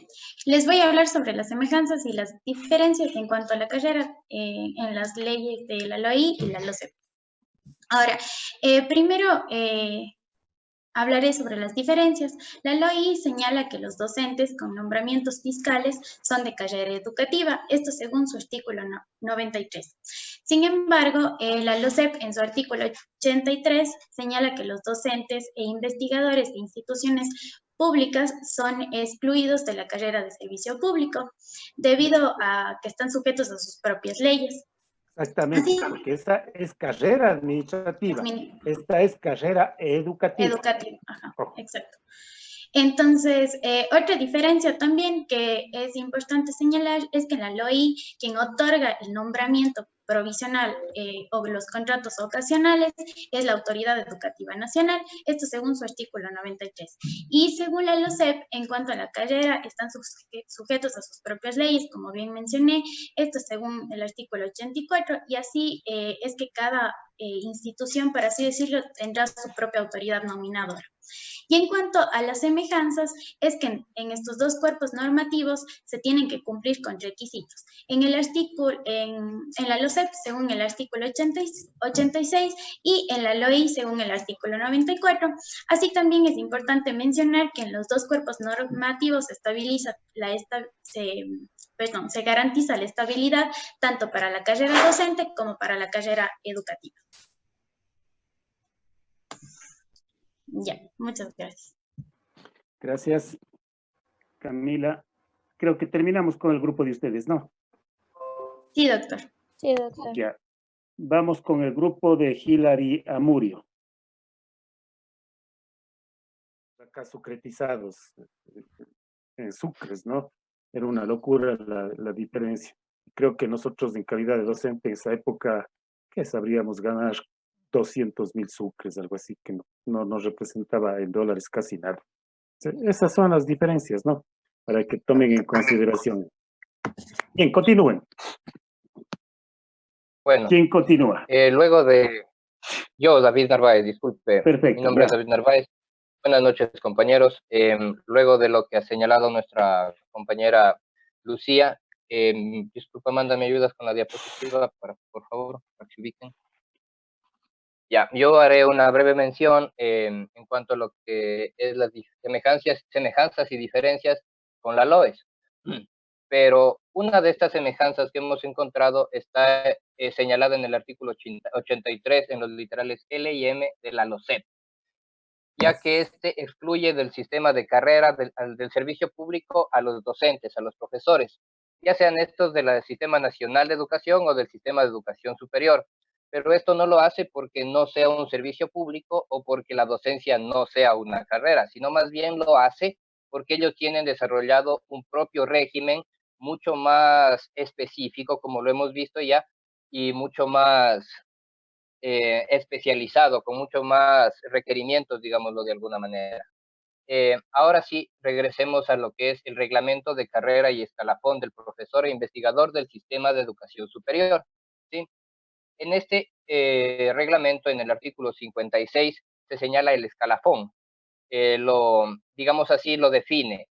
Les voy a hablar sobre las semejanzas y las diferencias en cuanto a la carrera en las leyes de la LOI y la LOCEP. Ahora, primero hablaré sobre las diferencias. La LOI señala que los docentes con nombramientos fiscales son de carrera educativa, esto según su artículo 93. Sin embargo, la LOCEP en su artículo 83 señala que los docentes e investigadores de instituciones públicas son excluidos de la carrera de servicio público debido a que están sujetos a sus propias leyes.
Exactamente, porque esa es carrera administrativa, esta es carrera educativa.
Educativa, ajá, exacto. Entonces, otra diferencia también que es importante señalar es que en la LOI, quien otorga el nombramiento provisional o los contratos ocasionales es la Autoridad Educativa Nacional, esto según su artículo 93. Y según la LOCEP, en cuanto a la carrera, están sujetos a sus propias leyes, como bien mencioné, esto según el artículo 84, y así es que cada institución, por así decirlo, tendrá su propia autoridad nominadora. Y en cuanto a las semejanzas, es que en estos dos cuerpos normativos se tienen que cumplir con requisitos. En la LOCEP, según el artículo 86, y en la LOI, según el artículo 94. Así también es importante mencionar que en los dos cuerpos normativos se garantiza la estabilidad tanto para la carrera docente como para la carrera educativa. Ya, muchas gracias.
Gracias, Camila. Creo que terminamos con el grupo de ustedes, ¿no?
Sí, doctor.
Sí, doctor.
Ya. Vamos con el grupo de Hilary Amurio. Acá sucretizados, en sucres, ¿no? Era una locura la diferencia. Creo que nosotros en calidad de docente en esa época, ¿qué sabríamos ganar? 200,000 sucres, algo así, que no nos representaba en dólares casi nada. Esas son las diferencias, ¿no? Para que tomen en consideración. Bien, continúen.
Bueno.
¿Quién continúa?
Luego de... Yo, David Narváez, disculpe.
Perfecto.
Mi nombre es David Narváez. Buenas noches, compañeros. Luego de lo que ha señalado nuestra compañera Lucía, disculpa, Amanda, ¿me ayudas con la diapositiva, por favor, para que se ubiquen? Ya, yo haré una breve mención en cuanto a lo que es las semejanzas y diferencias con la LOES. Pero una de estas semejanzas que hemos encontrado está señalada en el artículo 83, en los literales L y M de la LOCEP, ya que este excluye del sistema de carrera del servicio público a los docentes, a los profesores, ya sean estos del Sistema Nacional de Educación o del Sistema de Educación Superior. Pero esto no lo hace porque no sea un servicio público o porque la docencia no sea una carrera, sino más bien lo hace porque ellos tienen desarrollado un propio régimen mucho más específico, como lo hemos visto ya, y mucho más especializado, con mucho más requerimientos, digámoslo de alguna manera. Ahora sí, regresemos a lo que es el reglamento de carrera y escalafón del profesor e investigador del sistema de educación superior, ¿sí? En este reglamento, en el artículo 56, se señala el escalafón. Digamos así, lo define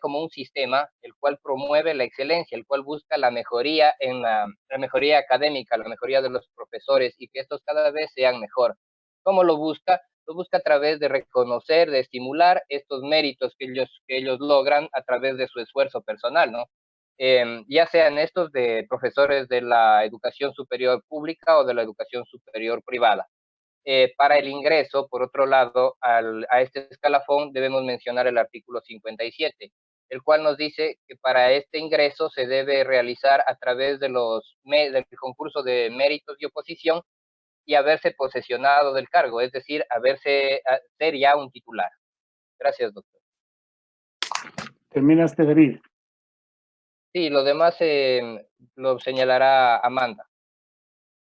como un sistema el cual promueve la excelencia, el cual busca la mejoría la mejoría académica, la mejoría de los profesores y que estos cada vez sean mejor. ¿Cómo lo busca? Lo busca a través de reconocer, de estimular estos méritos que ellos logran a través de su esfuerzo personal, ¿no? Ya sean estos de profesores de la educación superior pública o de la educación superior privada. Para el ingreso, por otro lado, a este escalafón debemos mencionar el artículo 57, el cual nos dice que para este ingreso se debe realizar a través del concurso de méritos y oposición y haberse posesionado del cargo, es decir, ser ya un titular. Gracias, doctor.
Terminaste, David.
Sí, lo demás lo señalará Amanda.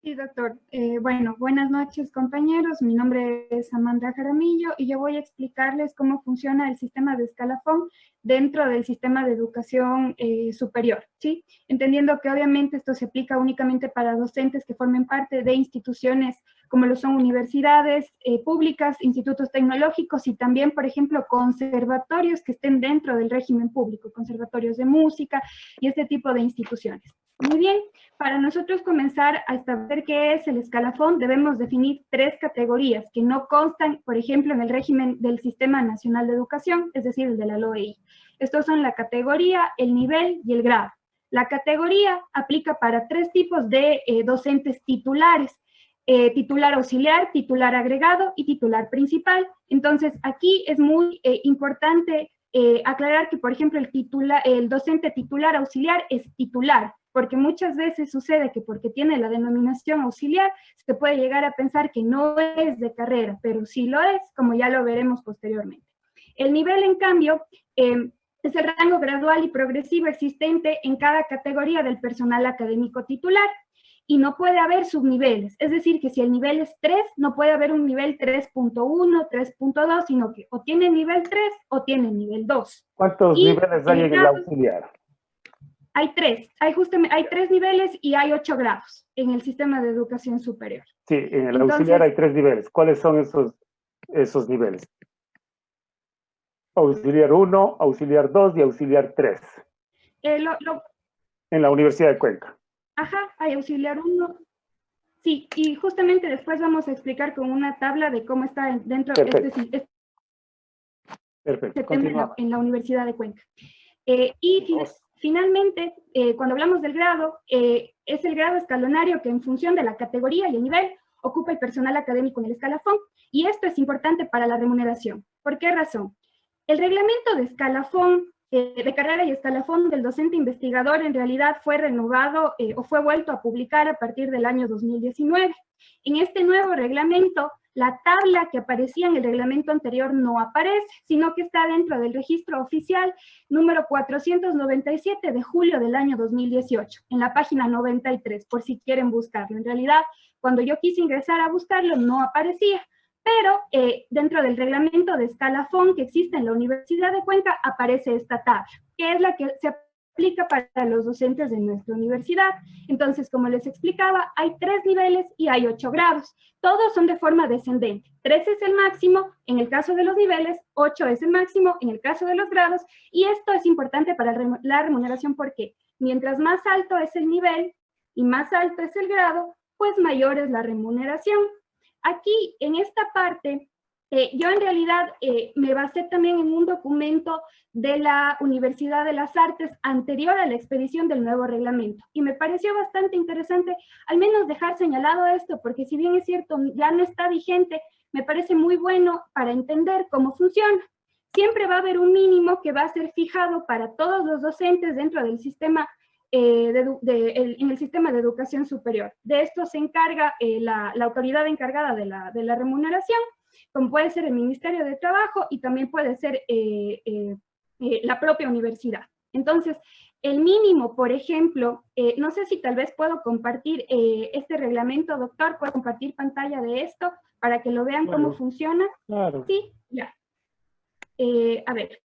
Sí, doctor. Bueno, buenas noches, compañeros. Mi nombre es Amanda Jaramillo y yo voy a explicarles cómo funciona el sistema de escalafón dentro del sistema de educación superior, ¿sí? Entendiendo que obviamente esto se aplica únicamente para docentes que formen parte de instituciones como lo son universidades públicas, institutos tecnológicos y también, por ejemplo, conservatorios que estén dentro del régimen público, conservatorios de música y este tipo de instituciones. Muy bien, para nosotros comenzar a establecer qué es el escalafón, debemos definir 3 categorías que no constan, por ejemplo, en el régimen del Sistema Nacional de Educación, es decir, el de la LOEI. Estos son la categoría, el nivel y el grado. La categoría aplica para 3 tipos de docentes titulares, titular auxiliar, titular agregado y titular principal. Entonces, aquí es muy importante aclarar que, por ejemplo, el docente titular auxiliar es titular, porque muchas veces sucede que porque tiene la denominación auxiliar, se puede llegar a pensar que no es de carrera, pero sí lo es, como ya lo veremos posteriormente. El nivel, en cambio, es el rango gradual y progresivo existente en cada categoría del personal académico titular, y no puede haber subniveles, es decir, que si el nivel es 3, no puede haber un nivel 3.1, 3.2, sino que o tiene nivel 3 o tiene nivel 2.
¿Cuántos niveles hay en el auxiliar?
Hay 3, hay 3 niveles y hay 8 grados en el sistema de educación superior.
Sí, en el auxiliar hay 3 niveles. ¿Cuáles son esos niveles? Auxiliar 1, auxiliar 2 y auxiliar 3. En la Universidad de Cuenca.
Ajá, hay auxiliar 1. Sí, y justamente después vamos a explicar con una tabla de cómo está dentro de este tema en la Universidad de Cuenca. Finalmente, cuando hablamos del grado, es el grado escalonario que en función de la categoría y el nivel ocupa el personal académico en el escalafón, y esto es importante para la remuneración. ¿Por qué razón? El reglamento de escalafón, de carrera y escalafón del docente investigador en realidad fue renovado o fue vuelto a publicar a partir del año 2019. En este nuevo reglamento, la tabla que aparecía en el reglamento anterior no aparece, sino que está dentro del registro oficial número 497 de julio del año 2018, en la página 93, por si quieren buscarlo. En realidad, cuando yo quise ingresar a buscarlo, no aparecía, pero dentro del reglamento de escalafón que existe en la Universidad de Cuenca aparece esta tabla, que es la que se aplica para los docentes de nuestra universidad. Entonces, como les explicaba, hay 3 niveles y hay 8 grados. Todos son de forma descendente. 3 es el máximo en el caso de los niveles, 8 es el máximo en el caso de los grados, y esto es importante para la remuneración porque mientras más alto es el nivel y más alto es el grado, pues mayor es la remuneración. Aquí, en esta parte, yo en realidad me basé también en un documento de la Universidad de las Artes anterior a la expedición del nuevo reglamento. Y me pareció bastante interesante al menos dejar señalado esto, porque si bien es cierto, ya no está vigente, me parece muy bueno para entender cómo funciona. Siempre va a haber un mínimo que va a ser fijado para todos los docentes dentro del sistema en el sistema de educación superior. De esto se encarga la autoridad encargada de la remuneración, como puede ser el Ministerio de Trabajo y también puede ser la propia universidad. Entonces, el mínimo, por ejemplo, no sé si tal vez puedo compartir este reglamento, doctor, puedo compartir pantalla de esto para que lo vean cómo funciona.
Claro.
Sí, ya. A ver.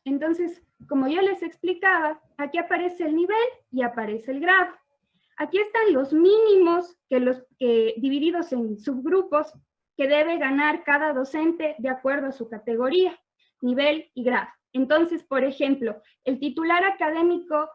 Entonces, como yo les explicaba, aquí aparece el nivel y aparece el grado. Aquí están los mínimos divididos en subgrupos que debe ganar cada docente de acuerdo a su categoría, nivel y grado. Entonces, por ejemplo, el titular académico,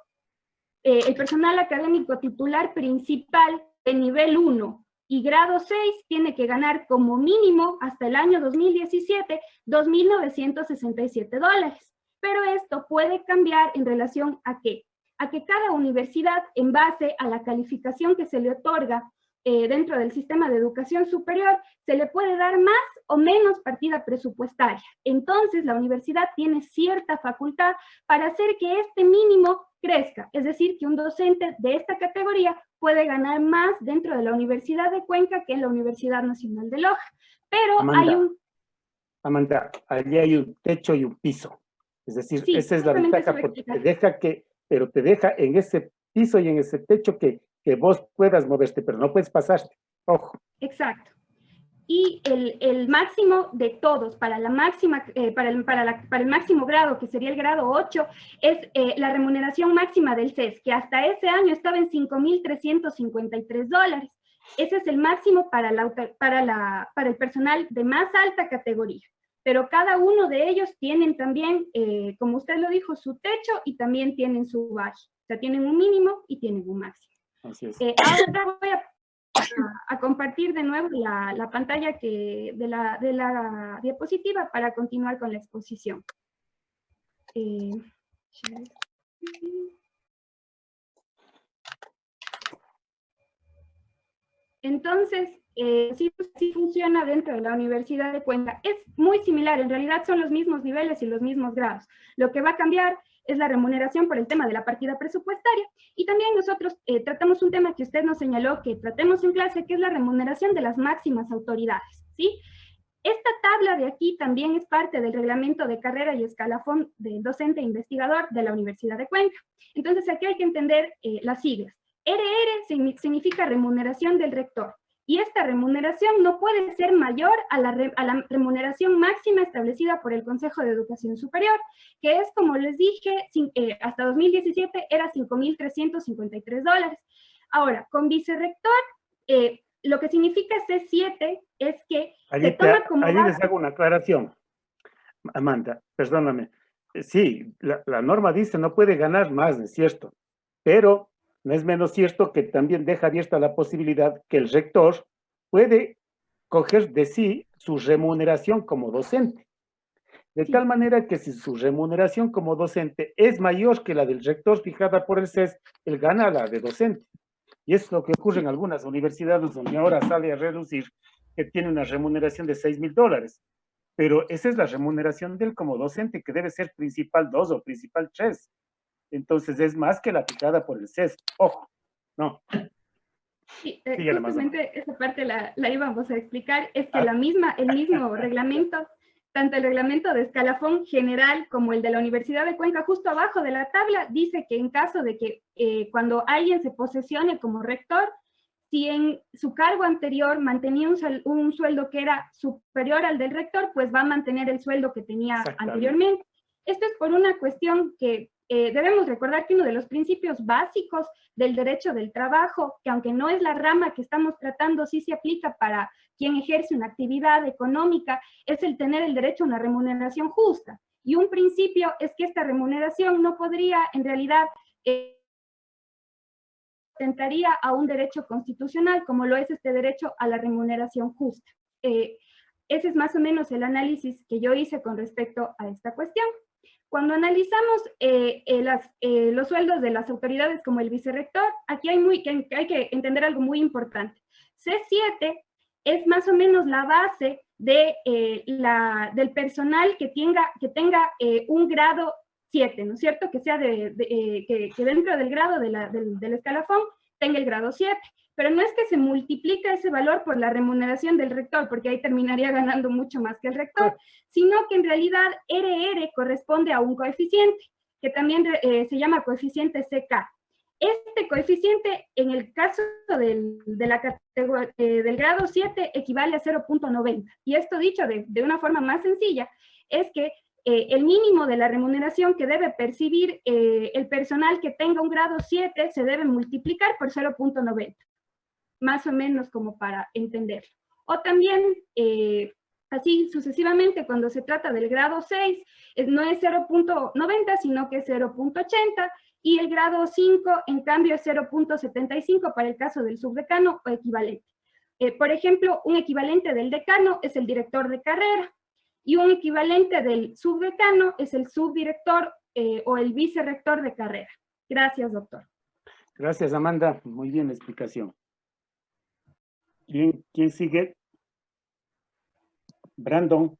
el personal académico titular principal de nivel 1 y grado 6 tiene que ganar como mínimo hasta el año 2017 $2,967. Pero esto puede cambiar en relación a qué? A que cada universidad, en base a la calificación que se le otorga dentro del sistema de educación superior, se le puede dar más o menos partida presupuestaria. Entonces, la universidad tiene cierta facultad para hacer que este mínimo crezca. Es decir, que un docente de esta categoría puede ganar más dentro de la Universidad de Cuenca que en la Universidad Nacional de Loja. Pero Amanda,
Amanda, allí hay un techo y un piso. Es decir,
Sí,
esa es la
justamente
ventaja,
eso voy a
porque te
explicar.
deja pero te deja en ese piso y en ese techo que vos puedas moverte, pero no puedes pasarte. Ojo.
Exacto. Y el máximo de todos, para la máxima, para el máximo grado, que sería el grado 8, es la remuneración máxima del CES, que hasta ese año estaba en $5,353. Ese es el máximo para el personal de más alta categoría. Pero cada uno de ellos tienen también, como usted lo dijo, su techo y también tienen su bajo. O sea, tienen un mínimo y tienen un máximo.
Así es.
Ahora voy a compartir de nuevo la pantalla de la diapositiva para continuar con la exposición. Entonces, sí funciona dentro de la Universidad de Cuenca. Es muy similar, en realidad son los mismos niveles y los mismos grados. Lo que va a cambiar es la remuneración por el tema de la partida presupuestaria. Y también nosotros tratamos un tema que usted nos señaló que tratemos en clase, que es la remuneración de las máximas autoridades, ¿sí? Esta tabla de aquí también es parte del reglamento de carrera y escalafón del docente e investigador de la Universidad de Cuenca. Entonces aquí hay que entender las siglas. RR significa remuneración del rector. Y esta remuneración no puede ser mayor a la remuneración máxima establecida por el Consejo de Educación Superior, que es, como les dije, hasta 2017 era $5,353. Ahora, con vicerrector, lo que significa C7 es que se toma como
Ahí
base...
les hago una aclaración. Amanda, perdóname. Sí, la norma dice no puede ganar más, ¿no es cierto? Pero no es menos cierto que también deja abierta la posibilidad que el rector puede coger de sí su remuneración como docente. De tal manera que si su remuneración como docente es mayor que la del rector fijada por el CES, él gana la de docente. Y es lo que ocurre en algunas universidades donde ahora sale a reducir que tiene una remuneración de $6,000. Pero esa es la remuneración de él como docente, que debe ser principal 2 o principal 3. Entonces es más que la fijada por el CES. Ojo, no.
Sí, justamente esa parte la íbamos a explicar, es que el mismo reglamento, tanto el reglamento de escalafón general como el de la Universidad de Cuenca, justo abajo de la tabla, dice que en caso de que cuando alguien se posesione como rector, si en su cargo anterior mantenía un sueldo que era superior al del rector, pues va a mantener el sueldo que tenía anteriormente. Esto es por una cuestión que debemos recordar que uno de los principios básicos del derecho del trabajo, que aunque no es la rama que estamos tratando, sí se aplica para quien ejerce una actividad económica, es el tener el derecho a una remuneración justa. Y un principio es que esta remuneración no podría, en realidad, atentaría a un derecho constitucional, como lo es este derecho a la remuneración justa. Ese es más o menos el análisis que yo hice con respecto a esta cuestión. Cuando analizamos los sueldos de las autoridades como el vicerrector, aquí hay que entender algo muy importante. C7 es más o menos la base del personal que tenga un grado 7, ¿no es cierto? Que sea que dentro del grado del escalafón tenga el grado 7. Pero no es que se multiplica ese valor por la remuneración del rector, porque ahí terminaría ganando mucho más que el rector, sino que en realidad RR corresponde a un coeficiente, que también se llama coeficiente CK. Este coeficiente, en el caso del grado 7, equivale a 0.90. Y esto dicho de una forma más sencilla, es que el mínimo de la remuneración que debe percibir el personal que tenga un grado 7 se debe multiplicar por 0.90. Más o menos como para entenderlo. O también, así sucesivamente, cuando se trata del grado 6, no es 0.90, sino que es 0.80, y el grado 5, en cambio, es 0.75 para el caso del subdecano o equivalente. Por ejemplo, un equivalente del decano es el director de carrera, y un equivalente del subdecano es el subdirector o el vicerrector de carrera. Gracias, doctor.
Gracias, Amanda. Muy bien la explicación. ¿Quién sigue? Brandon.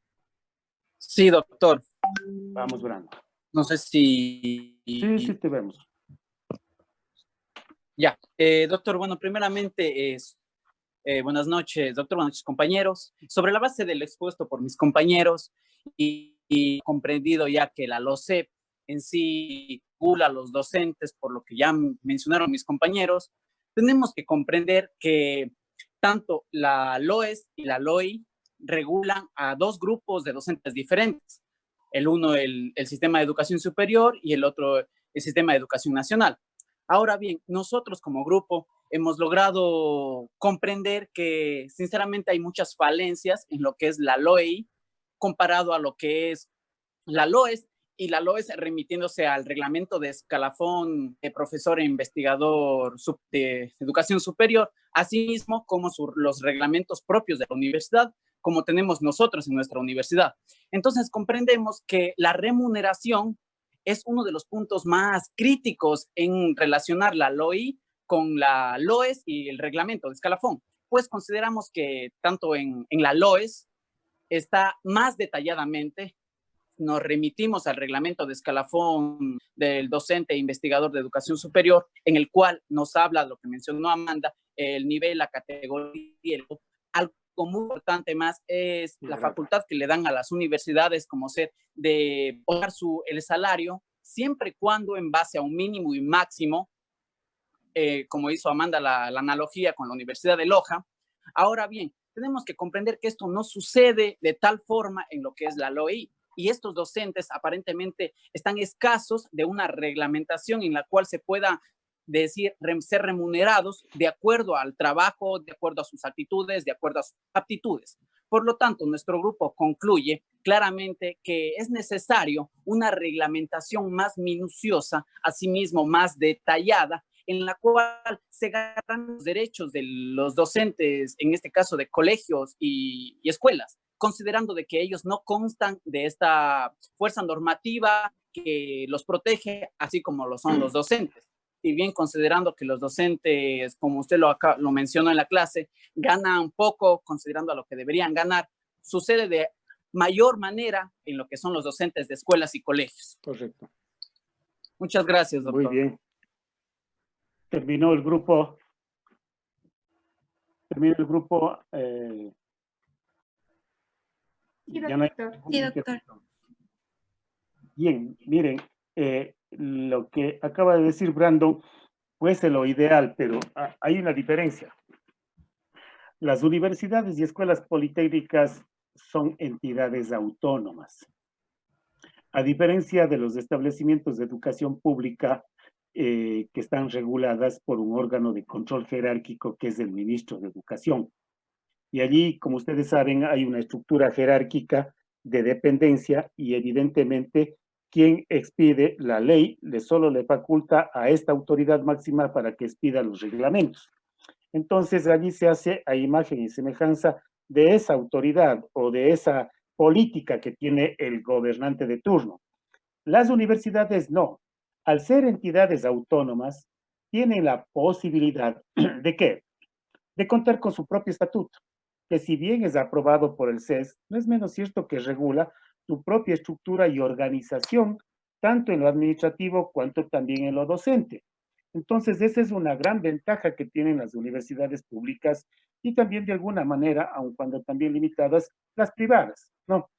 Sí, doctor.
Vamos, Brandon.
No sé si...
Sí, te vemos.
Ya. Doctor, bueno, primeramente, buenas noches, doctor, buenas noches, compañeros. Sobre la base del expuesto por mis compañeros y y comprendido ya que la LOCEP en sí regula a los docentes, por lo que ya mencionaron mis compañeros, tenemos que comprender que tanto la LOES y la LOI regulan a dos grupos de docentes diferentes. El uno, el sistema de educación superior, y el otro, el sistema de educación nacional. Ahora bien, nosotros como grupo hemos logrado comprender que sinceramente hay muchas falencias en lo que es la LOEI comparado a lo que es la LOES, y la LOES remitiéndose al reglamento de escalafón de profesor e investigador de educación superior, asimismo como los reglamentos propios de la universidad, como tenemos nosotros en nuestra universidad. Entonces comprendemos que la remuneración es uno de los puntos más críticos en relacionar la LOI con la LOES y el reglamento de escalafón, pues consideramos que tanto en la LOES está más detalladamente, nos remitimos al reglamento de escalafón del docente e investigador de educación superior, en el cual nos habla de lo que mencionó Amanda, el nivel, la categoría. Algo muy importante más es la facultad que le dan a las universidades como ser de pagar el salario, siempre y cuando en base a un mínimo y máximo, como hizo Amanda la analogía con la Universidad de Loja. Ahora bien, tenemos que comprender que esto no sucede de tal forma en lo que es la LOI. Y estos docentes aparentemente están escasos de una reglamentación en la cual se pueda decir ser remunerados de acuerdo al trabajo, de acuerdo a sus actitudes, de acuerdo a sus aptitudes. Por lo tanto, nuestro grupo concluye claramente que es necesario una reglamentación más minuciosa, asimismo más detallada, en la cual se garantan los derechos de los docentes, en este caso de colegios y escuelas, considerando de que ellos no constan de esta fuerza normativa que los protege, así como lo son los docentes. Y bien considerando que los docentes, como usted lo mencionó en la clase, ganan poco considerando a lo que deberían ganar, sucede de mayor manera en lo que son los docentes de escuelas y colegios.
Correcto.
Muchas gracias, doctor.
Muy bien. Terminó el grupo.
Sí,
ya no hay-
doctor.
Sí, doctor.
Bien, miren, lo que acaba de decir Brandon fuese lo ideal, pero hay una diferencia. Las universidades y escuelas politécnicas son entidades autónomas. A diferencia de los establecimientos de educación pública que están reguladas por un órgano de control jerárquico que es el ministro de Educación. Y allí, como ustedes saben, hay una estructura jerárquica de dependencia y evidentemente quien expide la ley solo le faculta a esta autoridad máxima para que expida los reglamentos. Entonces allí se hace a imagen y semejanza de esa autoridad o de esa política que tiene el gobernante de turno. Las universidades no. Al ser entidades autónomas, tienen la posibilidad ¿de qué? De contar con su propio estatuto, que si bien es aprobado por el CES, no es menos cierto que regula su propia estructura y organización, tanto en lo administrativo cuanto también en lo docente. Entonces, esa es una gran ventaja que tienen las universidades públicas y también de alguna manera, aun cuando también limitadas, las privadas, ¿no?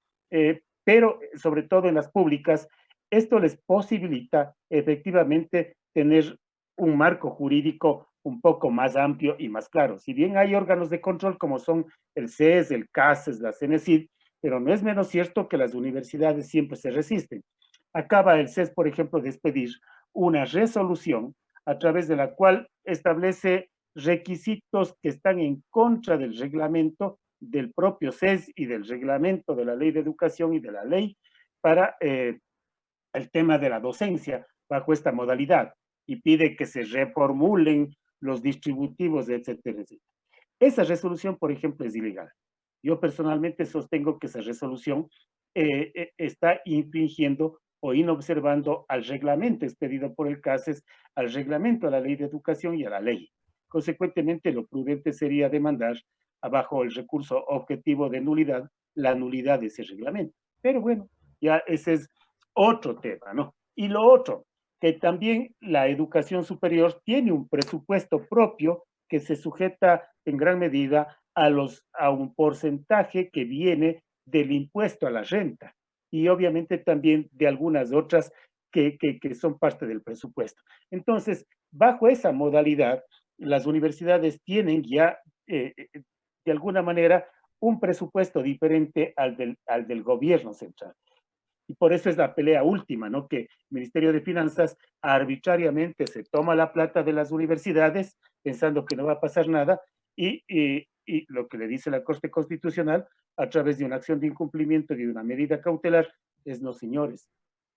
Pero sobre todo en las públicas, esto les posibilita efectivamente tener un marco jurídico un poco más amplio y más claro. Si bien hay órganos de control como son el CES, el CASES, la CENESID, pero no es menos cierto que las universidades siempre se resisten. Acaba el CES, por ejemplo, de expedir una resolución a través de la cual establece requisitos que están en contra del reglamento del propio CES y del reglamento de la Ley de Educación y de la ley para el tema de la docencia bajo esta modalidad y pide que se reformulen los distributivos, etcétera, etcétera. Esa resolución, por ejemplo, es ilegal. Yo personalmente sostengo que esa resolución está infringiendo o inobservando al reglamento expedido por el CASES, al reglamento, a la Ley de Educación y a la ley. Consecuentemente, lo prudente sería demandar abajo el recurso objetivo de nulidad, la nulidad de ese reglamento. Pero bueno, ya ese es otro tema, ¿no? Y lo otro, que también la educación superior tiene un presupuesto propio que se sujeta en gran medida a un porcentaje que viene del impuesto a la renta. y obviamente también de algunas otras que son parte del presupuesto. Entonces, bajo esa modalidad, las universidades tienen ya, de alguna manera, un presupuesto diferente al del gobierno central. Y por eso es la pelea última, ¿no? Que el Ministerio de Finanzas arbitrariamente se toma la plata de las universidades pensando que no va a pasar nada y lo que le dice la Corte Constitucional a través de una acción de incumplimiento y de una medida cautelar es: no, señores,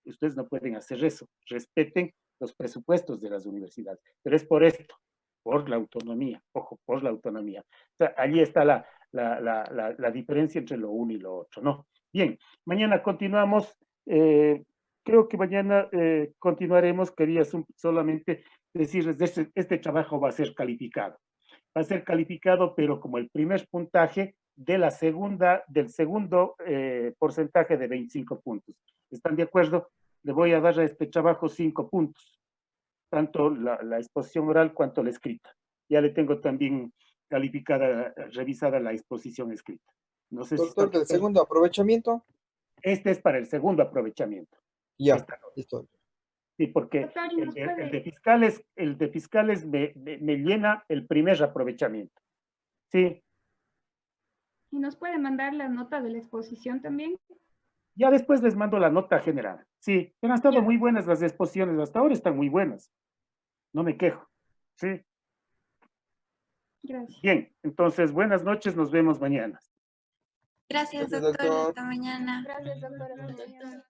ustedes no pueden hacer eso, respeten los presupuestos de las universidades. Pero es por esto, por la autonomía, ojo, por la autonomía. O sea, allí está la diferencia entre lo uno y lo otro, ¿no? Bien, mañana continuamos. Creo que mañana continuaremos. Quería solamente decirles, este trabajo va a ser calificado. Va a ser calificado, pero como el primer puntaje del segundo porcentaje de 25 puntos. ¿Están de acuerdo? Le voy a dar a este trabajo 5 puntos, tanto la exposición oral cuanto la escrita. Ya le tengo también calificada, revisada la exposición escrita. No sé
Doctor,
si
del segundo aprovechamiento.
este es para el segundo aprovechamiento.
Ya, listo.
Sí, porque
Doctor, ¿y nos puede-
el de fiscales me llena el primer aprovechamiento. Sí,
¿Y nos puede mandar la nota de la exposición también?
ya después les mando la nota general. Sí, pero han estado muy buenas las exposiciones, hasta ahora están muy buenas. No me quejo. Sí,
Gracias.
bien, entonces buenas noches, nos vemos mañana.
Gracias,
Gracias,
doctor.
doctor.
Hasta mañana.
Gracias, doctora.